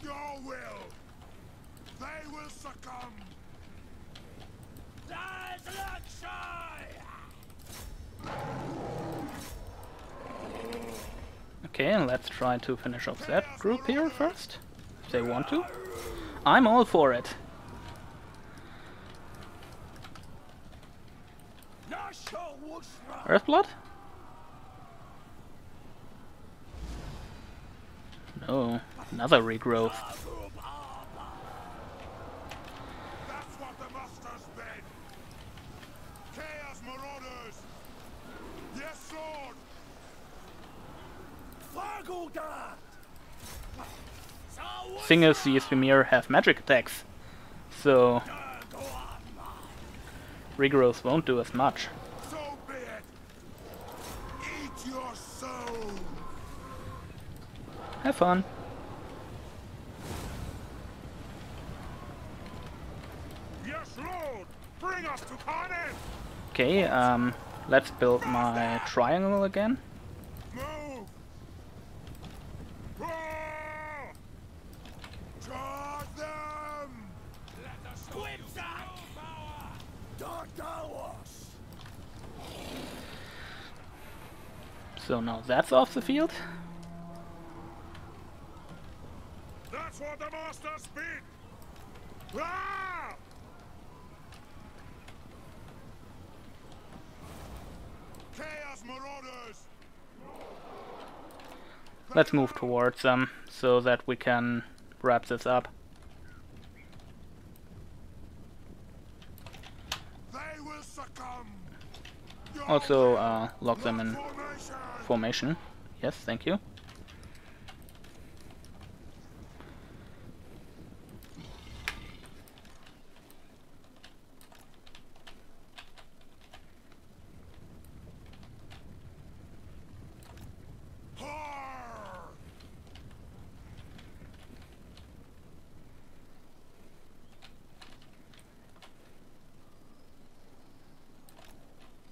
Your will! They will succumb! Okay, and let's try to finish off that group here first. If they want to. I'm all for it. Earthblood? No, another regrowth. That's what the master's bid. Chaos Marauders. Yes, Lord. Thing is, the Ephemer have magic attacks, so regrowth won't do as much. So be it. Eat your soul. Have fun. Yes, Lord. Bring us to carnage. Okay, let's build my triangle again. Move. Roar! Charge them. Let us whip that power. Dark Dalwas. So now that's off the field. That's what the master's bid. Ah! Chaos Marauders. Let's move towards them so that we can wrap this up. They will succumb. Your Also, will, lock them in formation. formation. Yes, thank you. Har!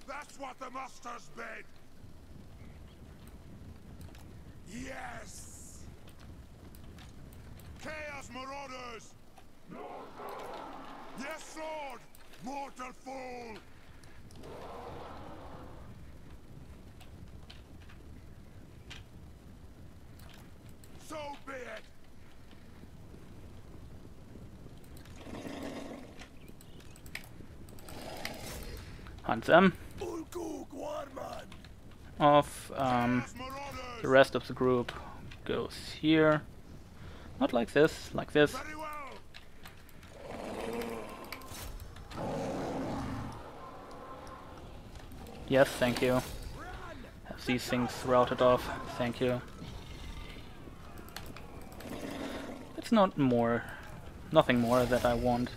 That's what the master's bid. Yes. Chaos Marauders. Yes, Lord. Mortal fool. So be it. Hunt them off. Chaos The Marauders. rest of the group goes here. Not like this, like this. Very well. Yes, thank you. Have these things routed off. Thank you. It's not more, nothing more that I want.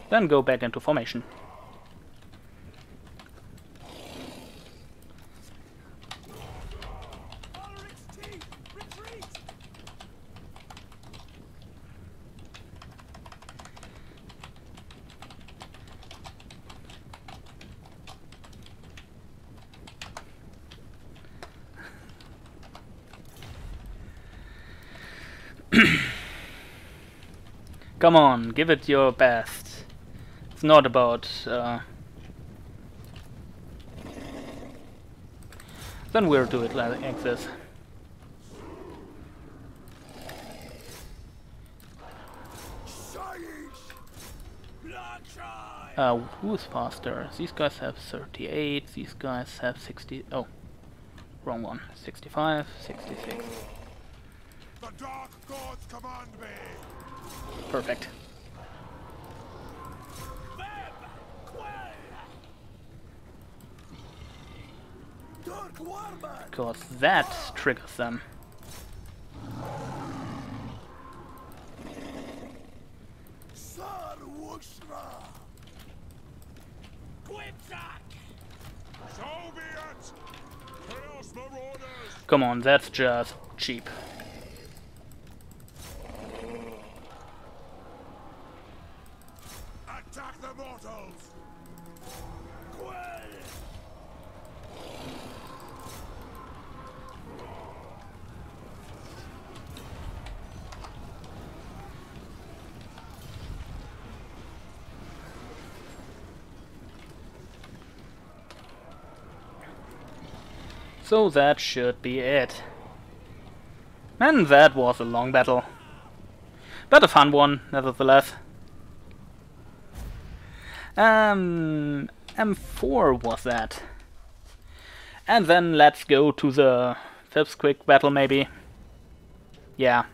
Then go back into formation. Come on, give it your best. It's not about... Then we'll do it like this. Who's faster? These guys have 38, these guys have 60... Oh, wrong one. 65, 66. The dark gods command me. Perfect. Because that triggers them. So be it. Chaos Marauders. Come on, that's just cheap. Attack the mortals. So that should be it. And that was a long battle. But a fun one, nevertheless. M4 was that. And then let's go to the fifth quick battle, maybe. Yeah.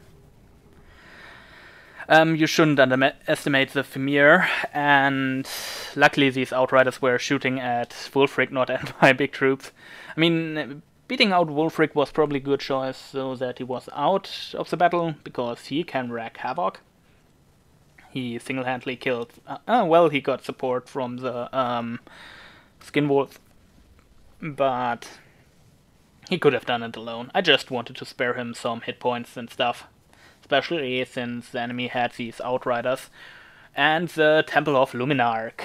You shouldn't underestimate the Femir, and luckily these Outriders were shooting at Wulfric, not at my big troops. I mean, beating out Wulfric was probably a good choice, so that he was out of the battle, because he can wreak havoc. He single-handedly killed... well, he got support from the Skin Wolf, but he could have done it alone. I just wanted to spare him some hit points and stuff. Especially since the enemy had these Outriders and the Temple of Luminarch,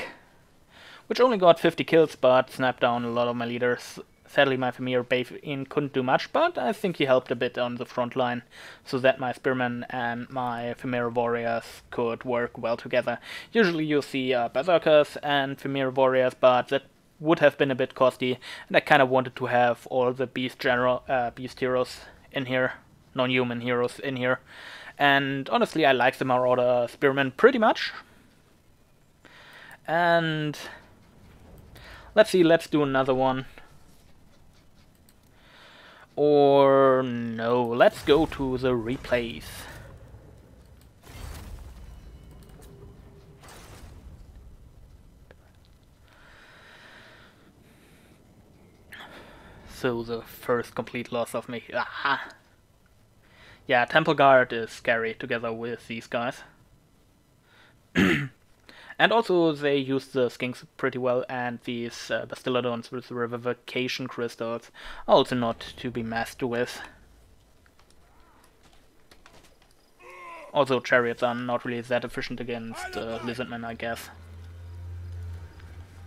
which only got 50 kills but sniped down a lot of my leaders. Sadly my Femir Bane couldn't do much, but I think he helped a bit on the front line, so that my Spearmen and my Femir Warriors could work well together. Usually you see Berserkers and Femir Warriors, but that would have been a bit costly, and I kind of wanted to have all the Beast heroes in here. Non-human heroes in here, and honestly I like the Marauder Spearmen pretty much. And let's see, let's do another one. Or no, let's go to the replays. So the first complete loss of me. Aha! Yeah, Temple Guard is scary together with these guys. And also they use the skinks pretty well, and these Bastiladons with the Revivification Crystals are also not to be messed with. Also Chariots are not really that efficient against Lizardmen, I guess.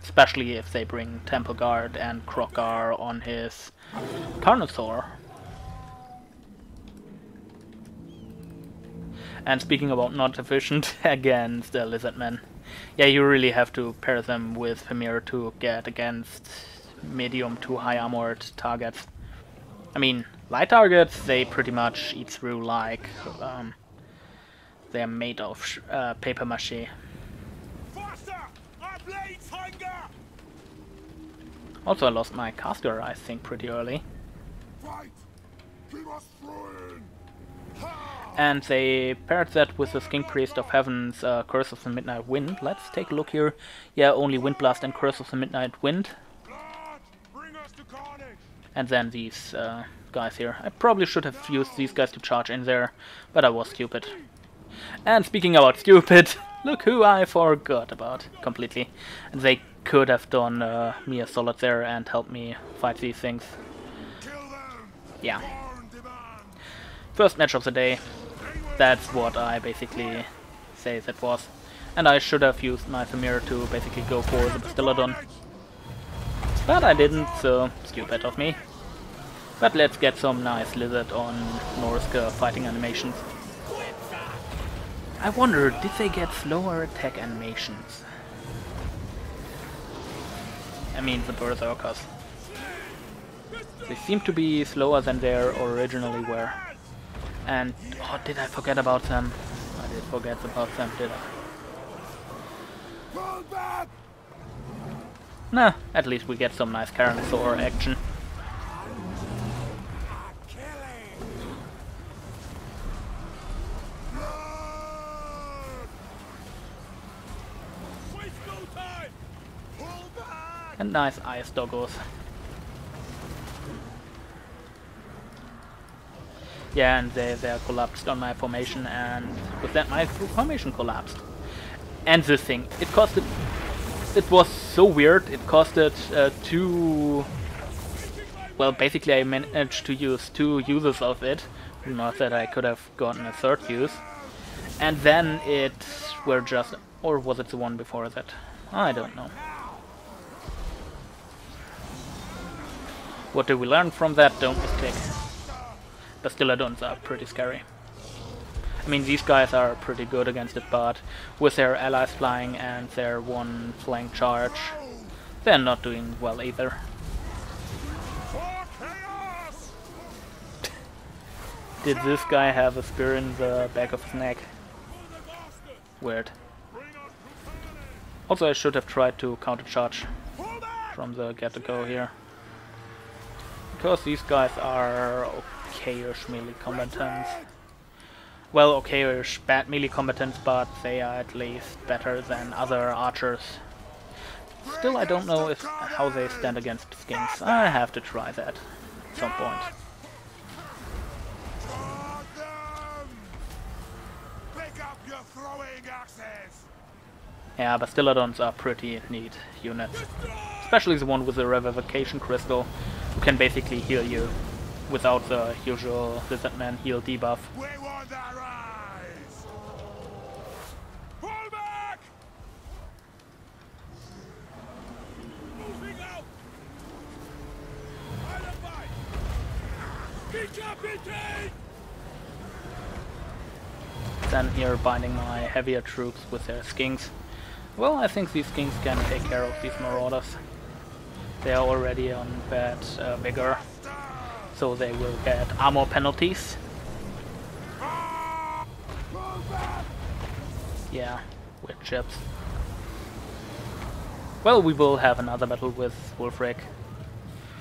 Especially if they bring Temple Guard and Krokar on his Carnosaur. And speaking about not efficient against the Lizardmen, yeah, you really have to pair them with Femir to get against medium to high armored targets. I mean, light targets they pretty much eat through like they're made of paper mache. Also, I lost my caster, I think, pretty early. And they paired that with the Skink Priest of Heaven's Curse of the Midnight Wind. Let's take a look here. Yeah, only Wind Blast and Curse of the Midnight Wind. And then these guys here. I probably should have used these guys to charge in there, but I was stupid. And speaking about stupid, look who I forgot about completely. And they could have done me a solid there and helped me fight these things. Yeah. First match of the day. That's what I basically say that was. And I should have used my Femir to basically go for the Bastiladon. But I didn't, so stupid of me. But let's get some nice Lizard on Norska fighting animations. I wonder, did they get slower attack animations? I mean the Berserkers. They seem to be slower than they originally were. And, oh, did I forget about them? I did forget about them, did I? Nah, at least we get some nice Carnosaur action. And nice ice doggos. Yeah, and they collapsed on my formation, and with that my formation collapsed. And this thing, it was so weird, it costed well, basically I managed to use 2 uses of it, not that I could have gotten a 3rd use. And then it were just, or was it the one before that? I don't know. What did we learn from that? Don't mistake. Bastiladons are pretty scary. I mean, these guys are pretty good against it, but with their allies flying and their one flank charge, they're not doing well either. Did this guy have a spear in the back of his neck? Weird. Also, I should have tried to counter-charge from the get-go here. Because these guys are okay-ish melee combatants. Well, okay-ish bad melee combatants, but they are at least better than other archers. Still, I don't know how they stand against skinks. I have to try that at some point. Yeah, Bastiladons are pretty neat units. Especially the one with the Revivification Crystal, who can basically heal you without the usual Lizardman heal debuff. Then here binding my heavier troops with their skinks. Well, I think these skinks can take care of these marauders. They are already on bad vigor, so they will get armor penalties. Yeah, with chips. Well, we will have another battle with Wulfric,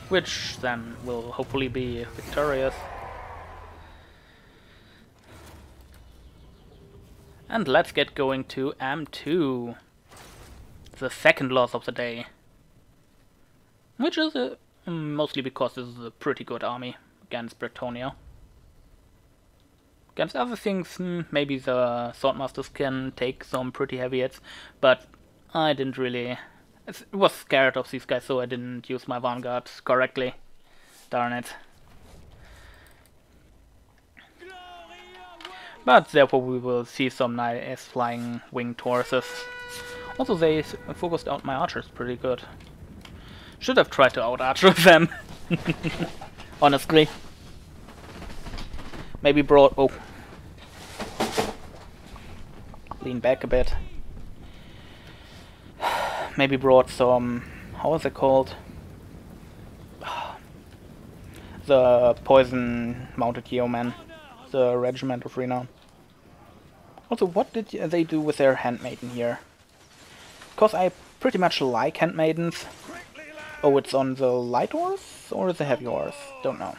which then will hopefully be victorious. And let's get going to M2, the second loss of the day. Which is mostly because this is a pretty good army against Bretonnia. Against other things, maybe the Swordmasters can take some pretty heavy hits, but I didn't really... I was scared of these guys, so I didn't use my Vanguard correctly. Darn it. But therefore we will see some nice flying winged horses. Also, they focused out my archers pretty good. Should have tried to out-archer them. Honestly. Maybe brought... oh. Lean back a bit. Maybe brought some... how is it called? The poison mounted yeomen. The Regiment of Renown. Also, what did they do with their handmaiden here? Because I pretty much like handmaidens. Oh, it's on the light horse or the heavy horse? Don't know.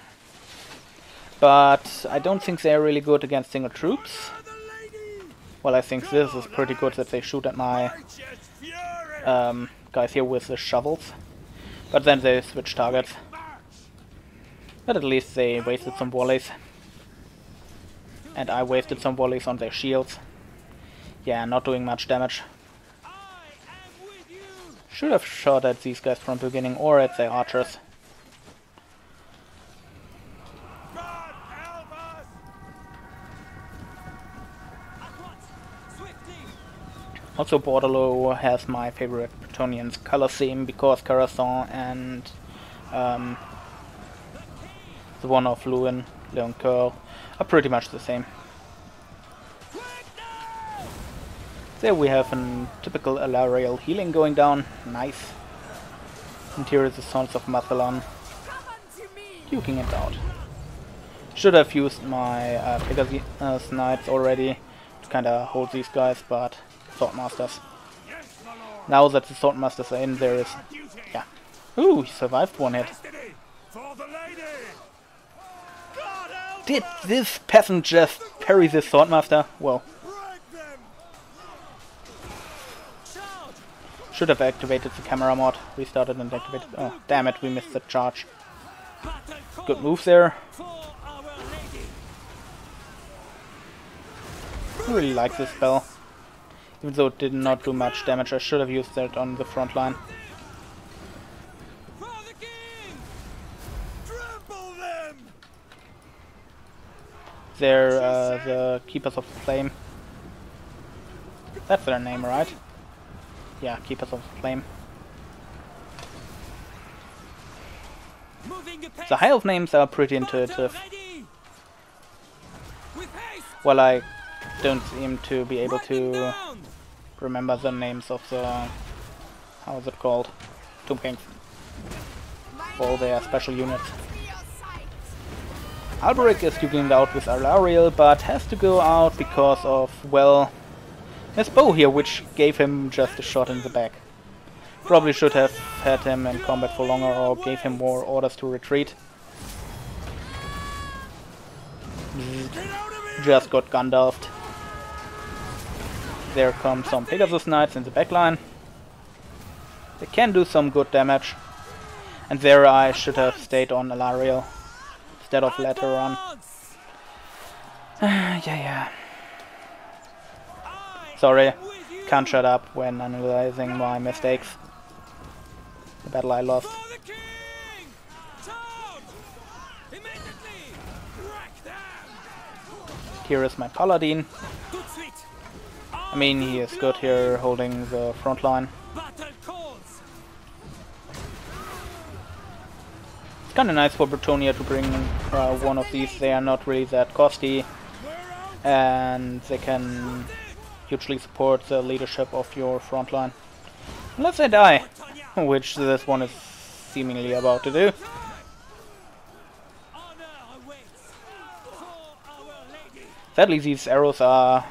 But I don't think they're really good against single troops. Well, I think this is pretty good that they shoot at my guys here with the shovels. But then they switch targets. But at least they wasted some volleys. And I wasted some volleys on their shields. Yeah, not doing much damage. Should have shot at these guys from the beginning, or at their archers. Also, Bordello has my favorite Bretonnian's color scheme, because Carasan and the one of Leon Curl, are pretty much the same. There we have a typical Alarial healing going down. Nice. And here is the Sons of Mathalon duking it out. Should have used my Pegasus Knights already to kinda hold these guys, but Swordmasters. Now that the Swordmasters are in, there is... yeah. Ooh, he survived one hit. Did this peasant just parry this Swordmaster? Well. Should have activated the camera mod. Restarted and activated. Oh, damn it, we missed the charge. Good move there. I really like this spell. Even though it did not do much damage, I should have used that on the front line. They're the Keepers of the Flame. That's their name, right? Yeah, Keepers of the Flame. The High Elf names are pretty intuitive. Well, I don't seem to be able to remember the names of the... how is it called? Tomb Kings. All their special units. Alberic is duking it out with Alariel, but has to go out because of, well, his bow here, which gave him just a shot in the back. Probably should have had him in combat for longer or gave him more orders to retreat. Just got Gandalfed. There come some Pegasus Knights in the backline. They can do some good damage. And there I should have stayed on Alariel instead of later on. Yeah. Sorry, can't shut up when analyzing my mistakes. The battle I lost. Here is my Paladin. I mean, he is good here holding the front line. It's kinda nice for Bretonia to bring one of these. They are not really that costly. And they can hugely support the leadership of your front line. Unless they die, which this one is seemingly about to do. Sadly, these arrows are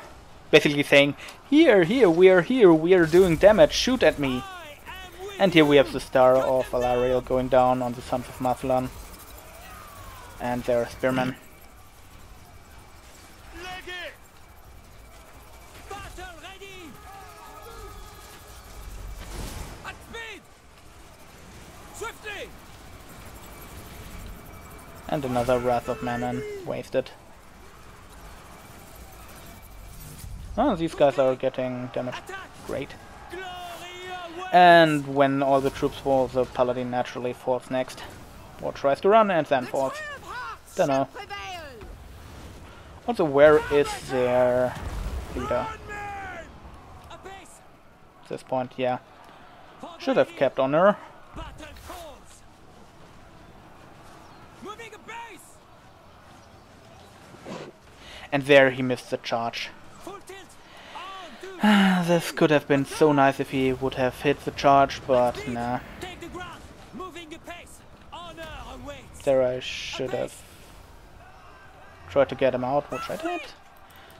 basically saying, here, we are doing damage, shoot at me. And here we have the star of Alariel going down on the Sons of Mathalan. And their spearmen. And another Wrath of Mammon wasted. Oh, these guys are getting damage. Great. And when all the troops fall, the Paladin naturally falls next. Or tries to run and then falls. Dunno. Also, where is their leader? At this point, yeah. Should have kept on her. And there he missed the charge. This could have been so nice if he would have hit the charge, but nah. There I should have tried to get him out, which I did.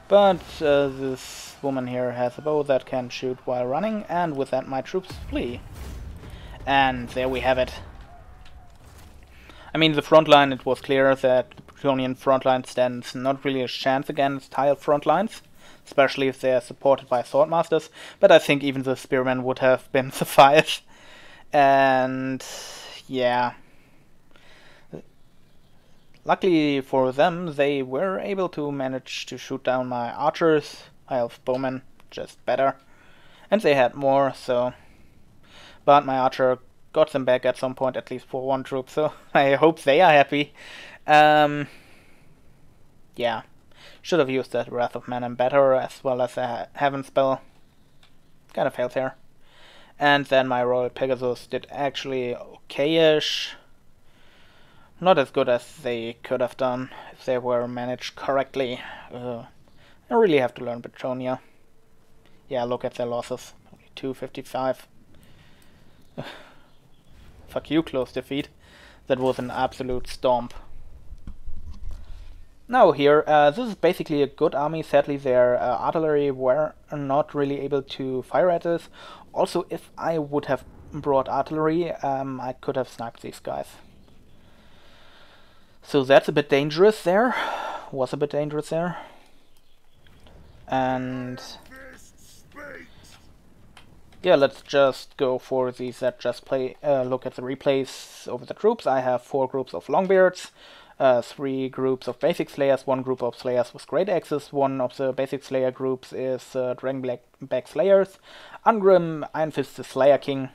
But this woman here has a bow that can shoot while running, and with that my troops flee. And there we have it. I mean, the front line, it was clear that the Bretonian front line stands not really a chance against tile front lines, especially if they are supported by swordmasters, but I think even the spearmen would have been suffice. And yeah. Luckily for them, they were able to manage to shoot down my archers. I have bowmen, just better. And they had more, so... But my archer got them back at some point, at least for one troop, so I hope they are happy. Yeah. Should have used that Wrath of Mammon better, as well as a Heaven spell. Kind of failed there. And then my Royal Pegasus did actually okay-ish. Not as good as they could have done if they were managed correctly. I really have to learn Bretonia. Yeah, look at their losses. Only 255. Fuck you, close defeat. That was an absolute stomp. Now here, this is basically a good army. Sadly, their artillery were not really able to fire at this. Also, if I would have brought artillery, I could have sniped these guys. So that's a bit dangerous there. Was a bit dangerous there. And... yeah, let's just go for these that just play. Look at the replays over the troops. I have 4 groups of Longbeards, 3 groups of Basic Slayers, 1 group of Slayers with Great Axes, 1 of the Basic Slayer groups is Dragonback Slayers, Ungrim, Iron Fist the Slayer King,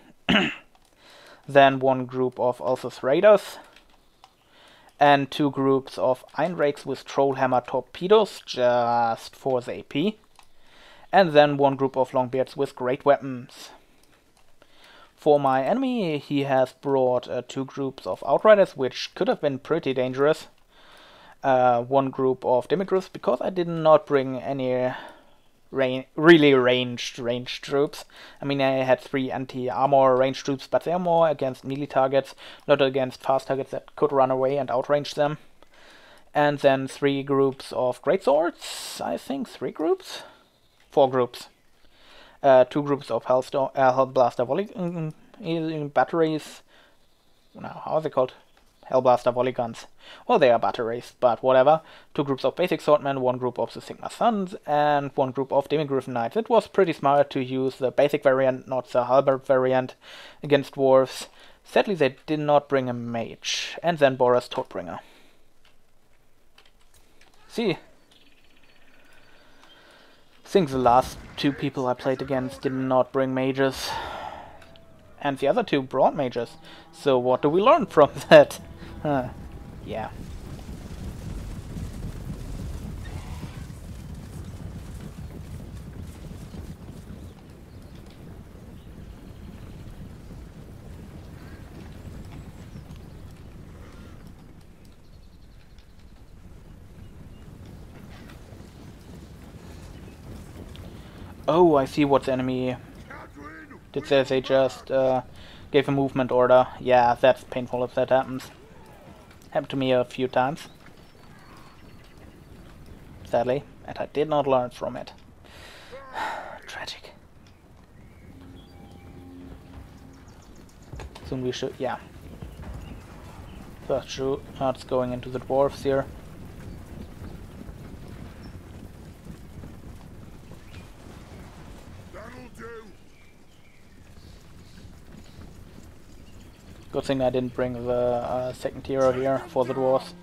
then 1 group of Ulthus Raiders, and 2 groups of Iron Rakes with Trollhammer Torpedoes, just for the AP. And then 1 group of Longbeards with great weapons. For my enemy, he has brought 2 groups of Outriders, which could have been pretty dangerous. 1 group of Demigrus, because I did not bring any really ranged troops. I mean, I had 3 anti-armor ranged troops, but they're more against melee targets, not against fast targets that could run away and outrange them. And then 3 groups of greatswords, I think 3 groups? 4 groups. 2 groups of Hellblaster volley batteries. Now, how are they called? Hellblaster volley guns. Well, they are batteries, but whatever. 2 groups of basic swordmen, 1 group of the Sigma Suns, and 1 group of Demigryph Knights. It was pretty smart to use the basic variant, not the halberd variant, against dwarves. Sadly, they did not bring a mage, and then Boris Toadbringer. See, I think the last 2 people I played against did not bring mages, and the other 2 brought mages. So what do we learn from that? Yeah. Oh, I see what the enemy did there. They just gave a movement order. Yeah, that's painful if that happens. Happened to me a few times, sadly, and I did not learn from it. Tragic. Soon we should, yeah. First shots going into the dwarves here. Good thing I didn't bring the second hero here for the dwarves.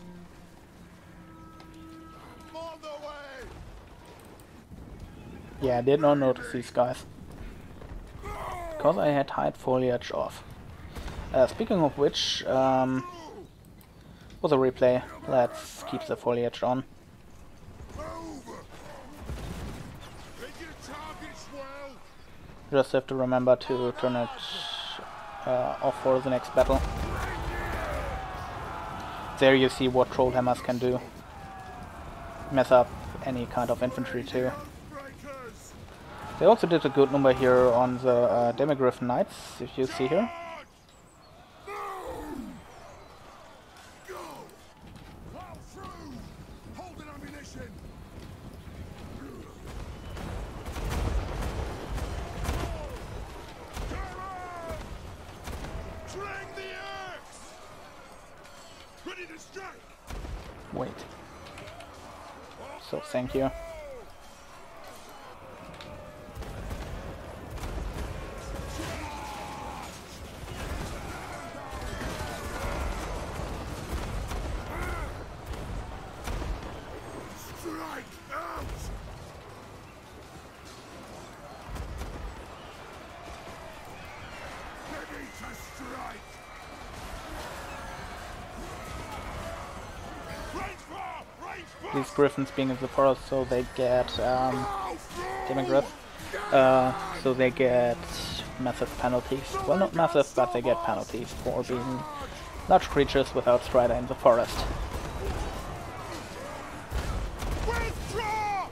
Yeah, I did not notice these guys, because I had hide foliage off. Speaking of which, for the replay, let's keep the foliage on. Just have to remember to turn it off for the next battle. There you see what troll hammers can do. Mess up any kind of infantry too. They also did a good number here on the Demigryph Knights, if you see here. Wait. So thank you. These griffins being in the forest, so they get Demigryph, so they get massive penalties. Well, not massive, but they get penalties for being large creatures without Strider in the forest. Withdraw!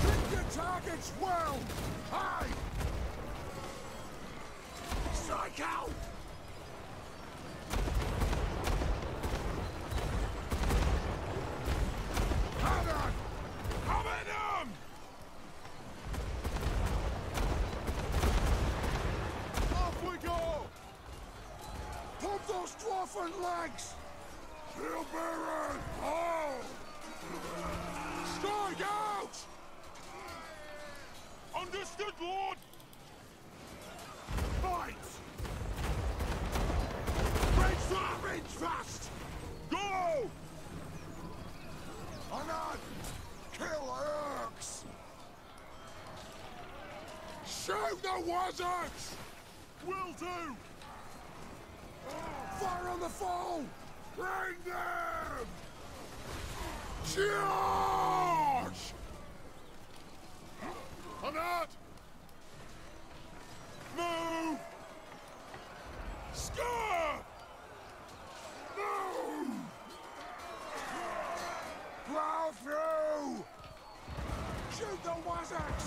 Pick your targets well! Hide! Strike out! Those dwarfen legs! Kill Baron! Oh! Strike out! Understood, Lord! Fight! Range fast! Go! On! Kill Urks! Shoot the wizards! Will do! Fire on the foe! Bring them! Charge! On that! Move! Score! Move! Plow through! Shoot the wizards!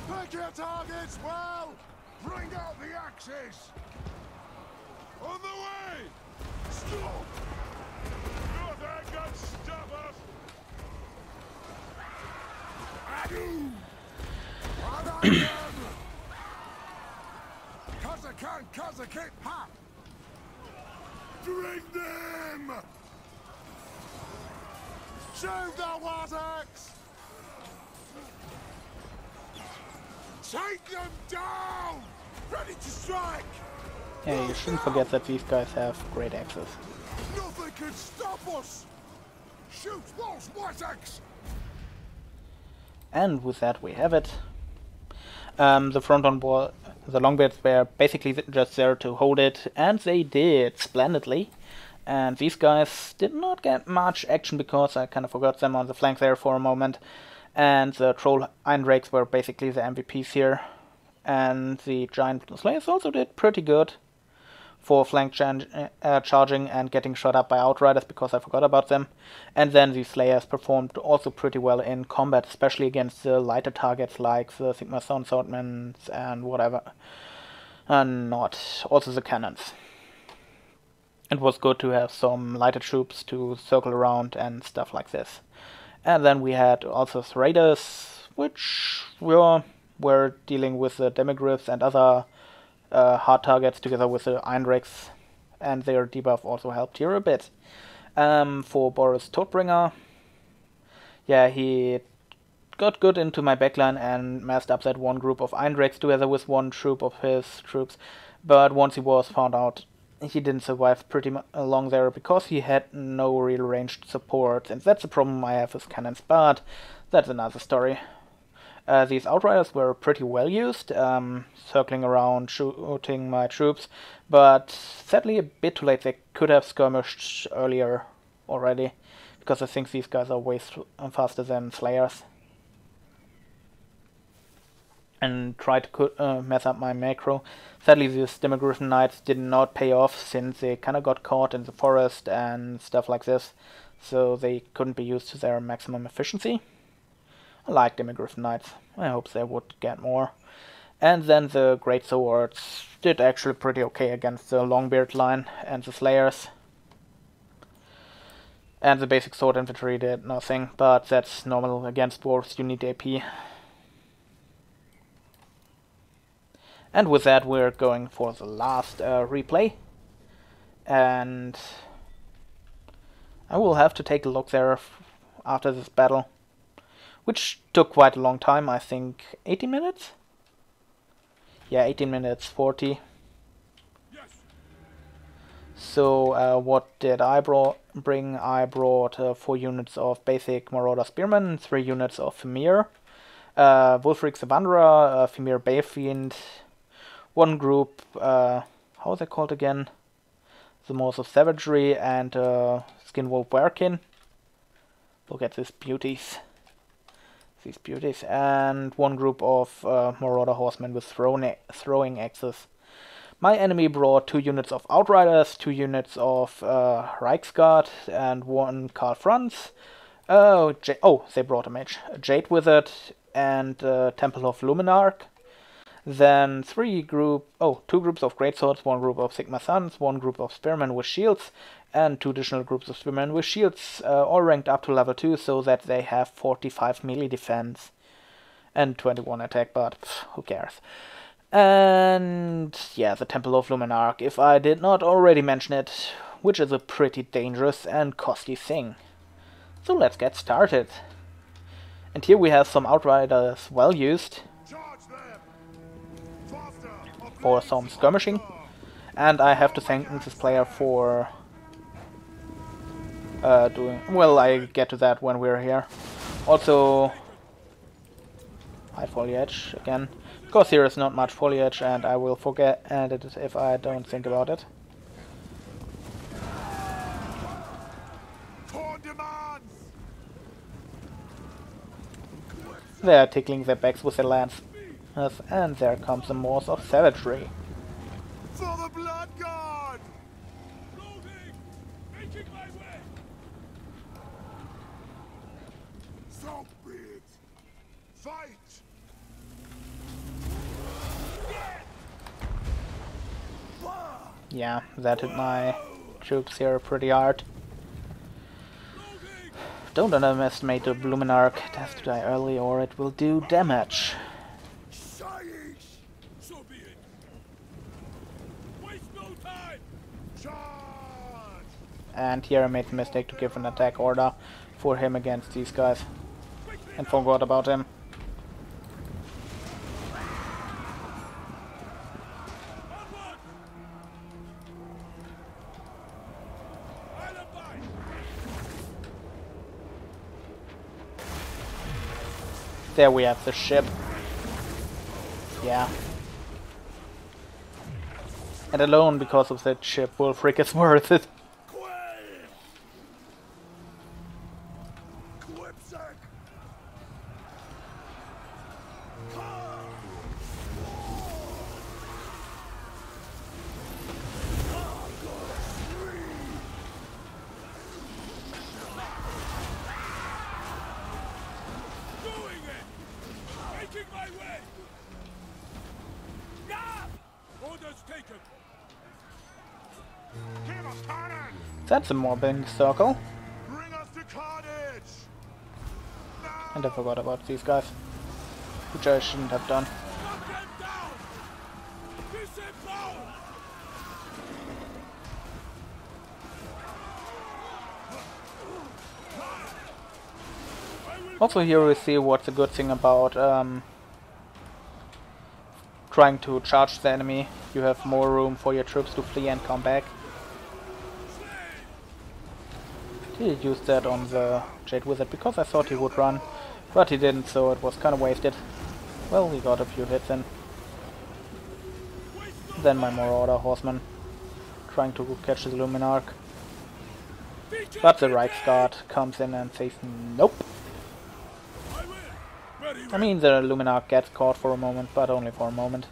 Pick your targets well! Bring out the axes! On the way! Stop! Nothing can stop us! Bring them! Shoot the Warzaks! Take them down! Ready to strike! Yeah, you shouldn't forget that these guys have great axes. Nothing can stop us! Shoot those Warzaks! And with that we have it. The front on board, the Longbeards were basically just there to hold it, and they did splendidly. And these guys did not get much action because I kind of forgot them on the flank there for a moment. And the Troll Eindrakes were basically the MVPs here. And the Giant Slayers also did pretty good for flank charging and getting shot up by Outriders because I forgot about them. And then the Slayers performed also pretty well in combat, especially against the lighter targets like the Sigma Stone Swordmen and whatever. And not also the cannons. It was good to have some lighter troops to circle around and stuff like this. And then we had also the Raiders, which were dealing with the Demigryphs and other hard targets together with the Eindrakes, and their debuff also helped here a bit. For Boris Todbringer, yeah, he got good into my backline and messed up that one group of Eindrakes together with one troop of his troops, but once he was found out, he didn't survive pretty long there because he had no real ranged support, and that's the problem I have with cannons, but that's another story. These Outriders were pretty well used, circling around, shooting my troops, but sadly a bit too late. They could have skirmished earlier already, because I think these guys are way faster than Slayers. And tried to mess up my macro. Sadly, these Demogryph Knights did not pay off since they kind of got caught in the forest and stuff like this, so they couldn't be used to their maximum efficiency. I like Demogryph Knights. I hope they would get more. And then the Great Swords did actually pretty okay against the Longbeard line and the Slayers. And the basic sword infantry did nothing, but that's normal against dwarves, you need AP. And with that we're going for the last replay. And I will have to take a look there after this battle, which took quite a long time, I think 18 minutes? Yeah, 18 minutes 40. Yes. So what did I bring? I brought 4 units of basic Marauder Spearmen, 3 units of Fimir, Wulfric the Wanderer, Fimir Baleffiend, 1 group, how are they called again? The Moors of Savagery, and Skinwolf Werkin. Look at these beauties. These beauties. And 1 group of Marauder Horsemen with throwing axes. My enemy brought 2 units of Outriders, 2 units of Reichsguard, and 1 Karl Franz. Oh, they brought a mage. A Jade Wizard and Temple of Luminarch. Then 2 groups of Greatswords, 1 group of Sigma Suns, 1 group of Spearmen with shields, and 2 additional groups of Spearmen with shields, all ranked up to level 2, so that they have 45 melee defense and 21 attack, but who cares. And yeah, the Temple of Luminarch, if I did not already mention it, which is a pretty dangerous and costly thing. So let's get started. And here we have some Outriders well used for some skirmishing, and I have to thank this player for doing well. I get to that when we're here. Also, high foliage again, because here is not much foliage, and I will forget it if I don't think about it. They are tickling their backs with their lance. And there comes the Moors of Savagery. For the Blood God! Loading! Making my way! So be it! Fight! Yeah, that hit my troops here pretty hard. Don't underestimate the Luminarch. It has to die early or it will do damage. Sheesh! So be it. Waste no time. Charge! And here I made the mistake to give an attack order for him against these guys. And forgot about him. Onward! I'll abide. There we have the ship. Yeah. And alone because of that ship, Wolfric is worth it. Quipsack! Doing it! Making my way! Orders taken! Give us carnage! That's a mobbing circle. Bring us to carnage! And I forgot about these guys. Which I shouldn't have done. Knock them down! Disembowel! Also here we see what's a good thing about trying to charge the enemy. You have more room for your troops to flee and come back. Did use that on the Jade Wizard because I thought he would run, but he didn't, so it was kind of wasted. Well, he got a few hits in. Then my Marauder Horseman trying to catch the Luminarch. But the Reichsguard comes in and says nope. I mean, the Luminarch gets caught for a moment, but only for a moment.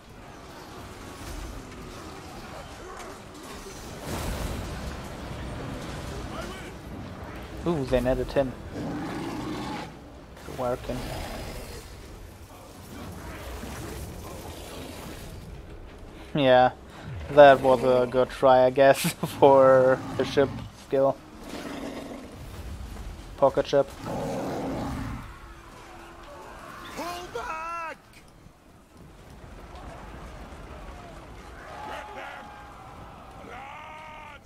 Ooh, they netted him. Working. Yeah, that was a good try, I guess, for the ship skill. Pocket ship. Pull back! Get them! Blood!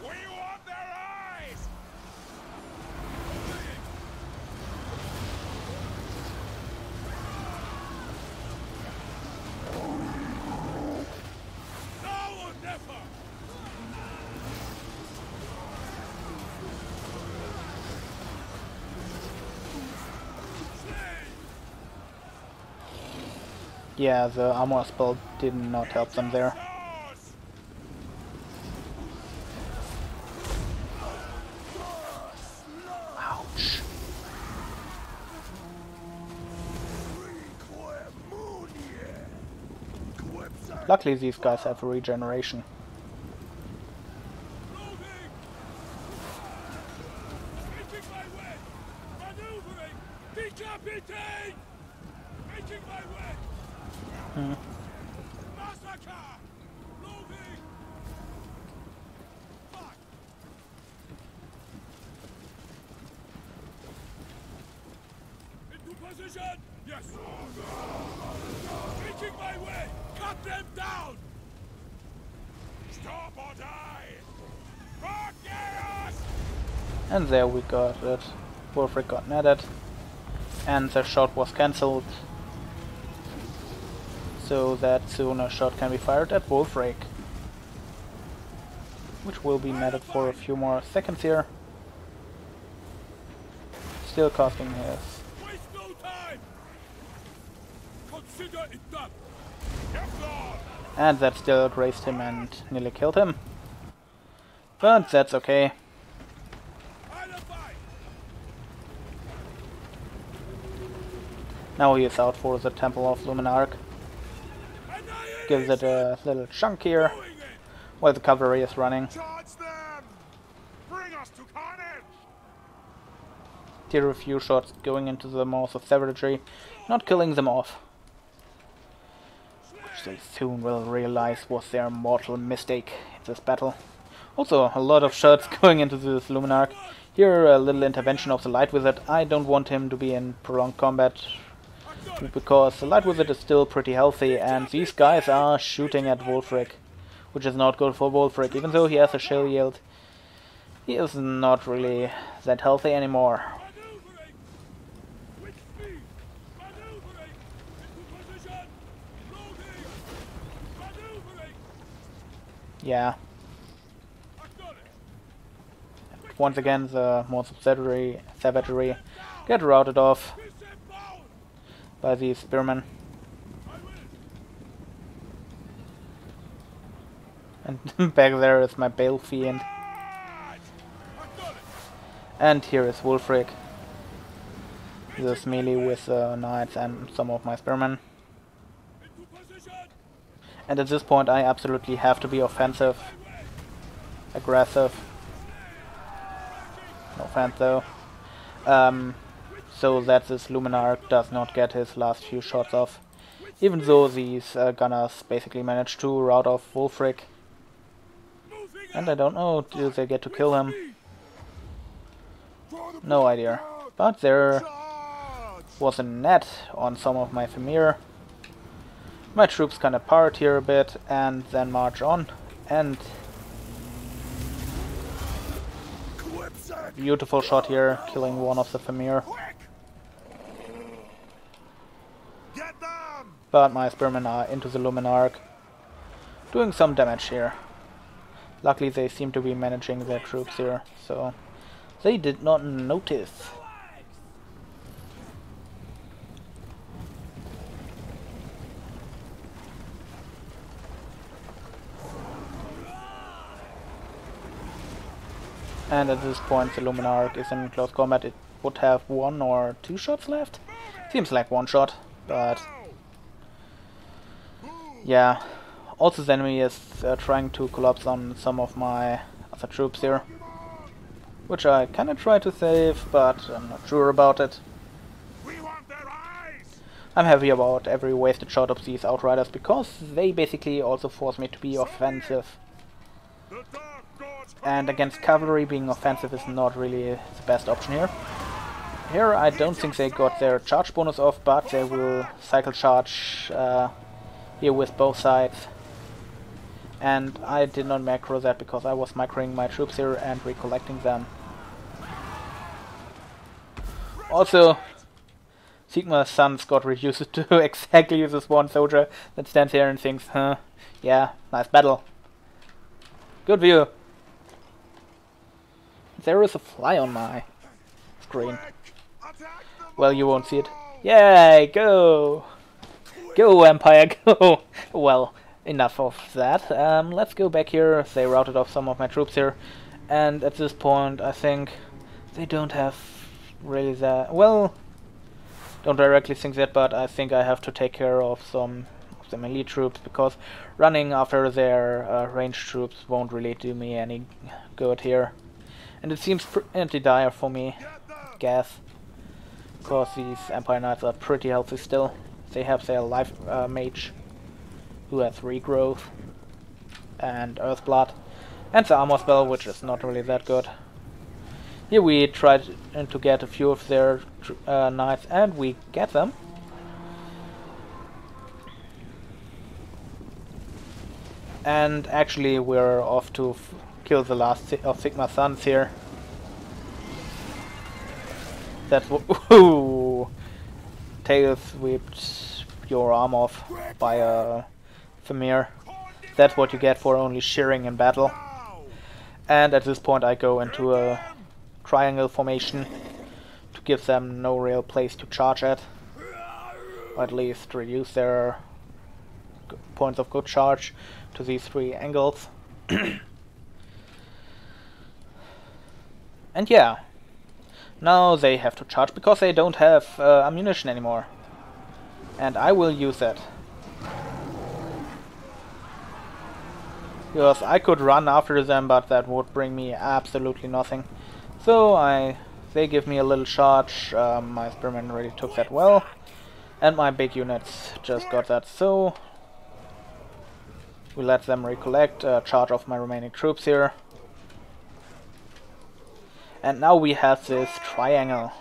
We want their eyes! Now or never! Yeah, the armor spell did not help them there. Ouch. Luckily these guys have regeneration. Making my way! Maneuvering! Decapitate! Making my way! Massacre! Moving! Fuck! Into position! Yes! Making my way! Cut them down! Stop or die! Fuck chaos! And there we got it. Wolfric got netted. And the shot was cancelled. So that soon a shot can be fired at Wolfric. Which will be netted for a few more seconds here. Still casting his. Waste no time! Consider it done! Kevlar! And that still grazed him and nearly killed him. But that's okay. I'll abide! Now he is out for the Temple of Luminarch. Gives it a little chunk here, Doing it! while the cavalry is running. Charge them! Bring us to carnage! Here a few shots going into the mouth of savagery, not killing them off. Which they soon will realize was their mortal mistake. this battle. Also, a lot of shots going into this Luminarch. Here, a little intervention of the Light Wizard. I don't want him to be in prolonged combat, because the Light Wizard is still pretty healthy, and these guys are shooting at Wolfric, which is not good for Wolfric. Even though he has a shell yield, he is not really that healthy anymore. Yeah. Once again, the more savagery get routed off by these spearmen. And back there is my Bale Fiend. And here is Wulfric. This melee with knights and some of my spearmen. And at this point I absolutely have to be offensive. Aggressive. No offense though. So that this Luminarch does not get his last few shots off. Even though these gunners basically managed to rout off Wulfric. And I don't know, do they get to kill him? No idea. But there was a net on some of my Femir. My troops kind of part here a bit and then march on. And beautiful shot here, killing one of the Femir. But my spearmen are into the Luminarch, doing some damage here. Luckily they seem to be managing their troops here, so they did not notice. And at this point the Luminarch is in close combat. It would have 1 or 2 shots left. Seems like 1 shot, but yeah. Also the enemy is trying to collapse on some of my other troops here, which I kinda try to save, but I'm not sure about it. I'm happy about every wasted shot of these Outriders, because they basically also force me to be offensive. And against cavalry, being offensive is not really the best option here. Here I don't think they got their charge bonus off, but they will cycle charge here with both sides. And I did not macro that because I was macroing my troops here and recollecting them. Also, Sigma's sons got reduced to exactly this one soldier that stands here and thinks, huh, yeah, nice battle. Good view. There is a fly on my screen. Well, you won't see it. Yay, go! Go, Empire, go! Well, enough of that. Let's go back here. They routed off some of my troops here. And at this point, I think they don't have really that... Well, don't directly think that, but I think I have to take care of some of the melee troops, because running after their ranged troops won't really do me any good here. And it seems pretty dire for me, I guess, because these Empire Knights are pretty healthy still. They have their life mage, who has regrowth and Earthblood, and the armor spell, which is not really that good. Here we tried to get a few of their knights, and we get them. And actually we're off to kill the last of Sigma's sons here. That's what... Ooh! Tail swept your arm off by a Femir. That's what you get for only shearing in battle. And at this point I go into a triangle formation to give them no real place to charge at. Or at least reduce their points of good charge to these 3 angles. And yeah, now they have to charge because they don't have ammunition anymore. And I will use that. Because I could run after them, but that would bring me absolutely nothing. So they give me a little charge. My spearmen really took that well. And my big units just got that. So We let them recollect, charge off my remaining troops here. And now we have this triangle.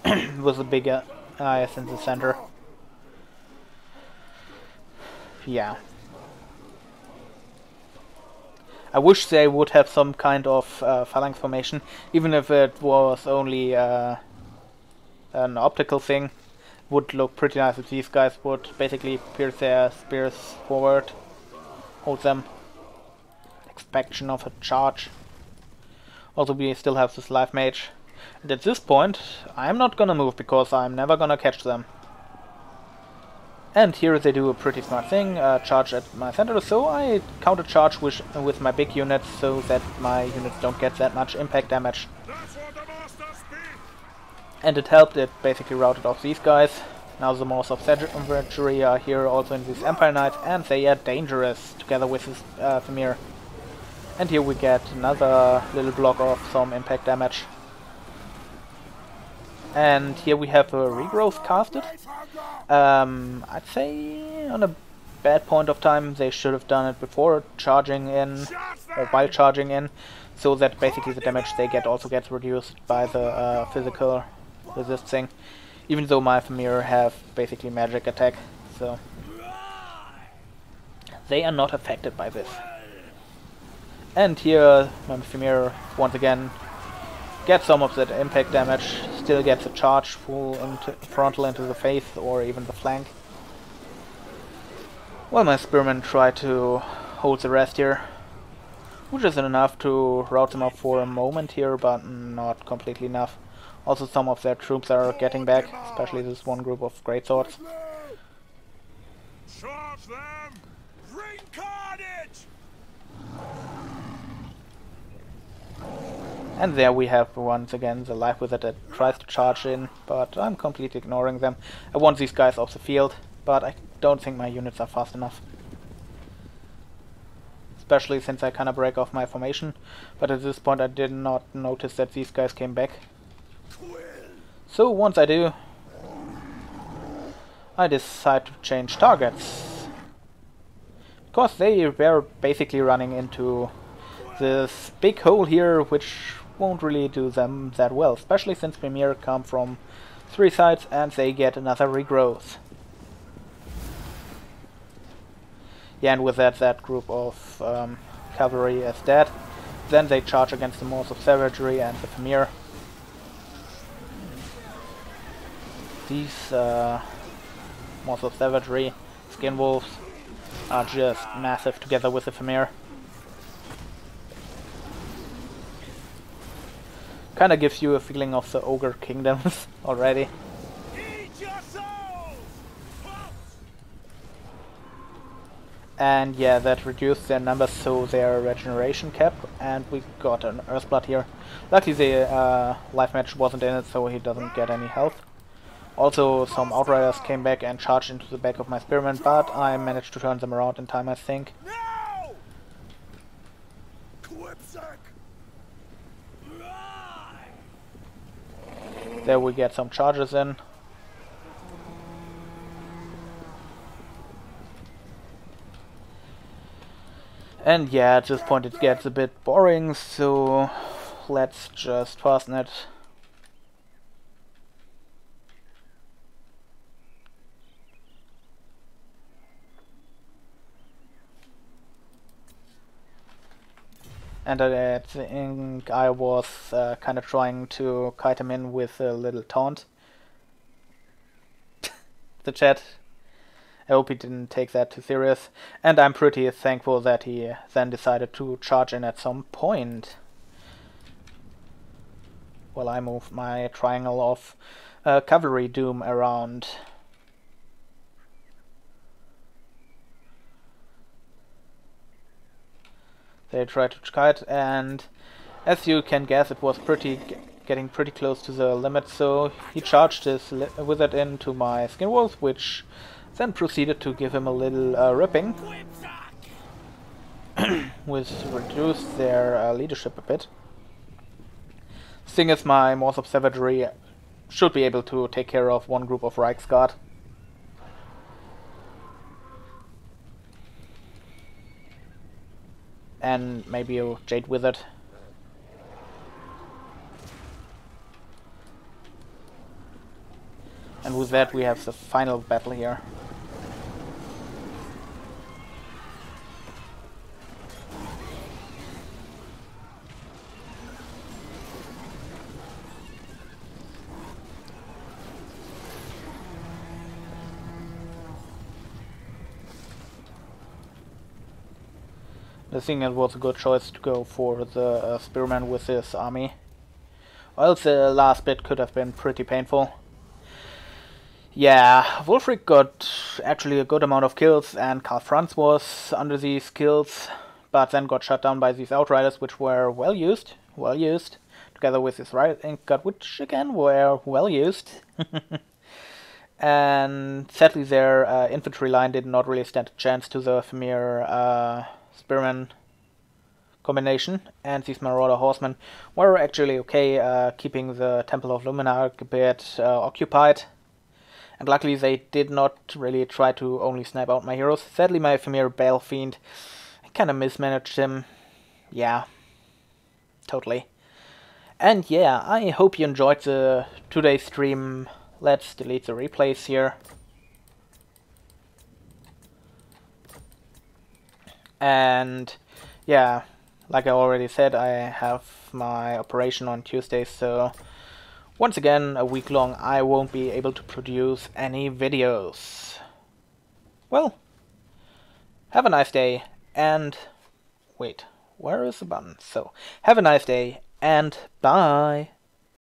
With the bigger eyes in the center. Yeah. I wish they would have some kind of phalanx formation, even if it was only an optical thing. Would look pretty nice if these guys would basically pierce their spears forward, hold them. Expectation of a charge. Also, we still have this life mage. And at this point, I'm not gonna move because I'm never gonna catch them. And here they do a pretty smart thing, charge at my center, so I counter charge with my big units so that my units don't get that much impact damage. And it helped, it basically routed off these guys. Now the Maws of Savagery are here also in these Empire Knights, and they are dangerous together with this Thamir. And here we get another little block of some impact damage. And here we have a regrowth casted. I'd say on a bad point of time they should have done it before charging in, or while charging in, so that basically the damage they get also gets reduced by the physical resisting. Even though my Thamir have basically magic attack, so they are not affected by this. And here my Thamir once again gets some of that impact damage, still gets a charge full into frontal into the face or even the flank. Well, my spearmen try to hold the rest here, which isn't enough to rout them up for a moment here, but not completely enough. Also some of their troops are getting back, especially this one group of greatswords. Charge them! Bring carnage! And there we have once again the Life Wizard that tries to charge in, but I'm completely ignoring them. I want these guys off the field, but I don't think my units are fast enough. Especially since I kinda break off my formation, but at this point I did not notice that these guys came back. So once I do, I decide to change targets. Because they were basically running into this big hole here, which won't really do them that well, especially since Premier come from 3 sides and they get another regrowth. Yeah, and with that group of cavalry is dead. Then they charge against the Maws of Savagery and the Thamir. These Maws of Savagery, Skin Wolves, are just massive together with the Thamir. Kinda gives you a feeling of the Ogre Kingdoms already. And yeah, that reduced their numbers, so their regeneration cap, and we got an Earthblood here. Luckily the life match wasn't in it, so he doesn't get any health. Also some Outriders came back and charged into the back of my Spearmen, but I managed to turn them around in time, I think. There we get some charges in. And yeah, at this point it gets a bit boring, so let's just fasten it. And I think I was kind of trying to kite him in with a little taunt. The chat. I hope he didn't take that too serious. And I'm pretty thankful that he then decided to charge in at some point. While I move my triangle of cavalry doom around. They tried to kite, and as you can guess, it was getting pretty close to the limit, so he charged his wizard into my skin wolf, which then proceeded to give him a little ripping, which reduced their leadership a bit. Thing is, my Maws of Savagery should be able to take care of one group of Reichsguard. and maybe a Jade Wizard. And with that we have the final battle here. I think it was a good choice to go for the Spearman with his army. Or else the last bit could have been pretty painful. Yeah, Wulfric got actually a good amount of kills, and Karl Franz was under these kills, but then got shut down by these Outriders, which were well used, together with his Riding Guard, which again were well used. And sadly their infantry line did not really stand a chance to the Famir Spearman combination, and these Marauder Horsemen were actually okay, keeping the Temple of Luminark a bit occupied. And luckily they did not really try to only snipe out my heroes. Sadly my Famir Balefiend, I kinda mismanaged him. Yeah, totally. And yeah, I hope you enjoyed the today's stream. Let's delete the replays here. And yeah, like I already said, I have my operation on Tuesday, so once again, a week long, I won't be able to produce any videos. Well, have a nice day, and wait, where is the button? So, have a nice day, and bye!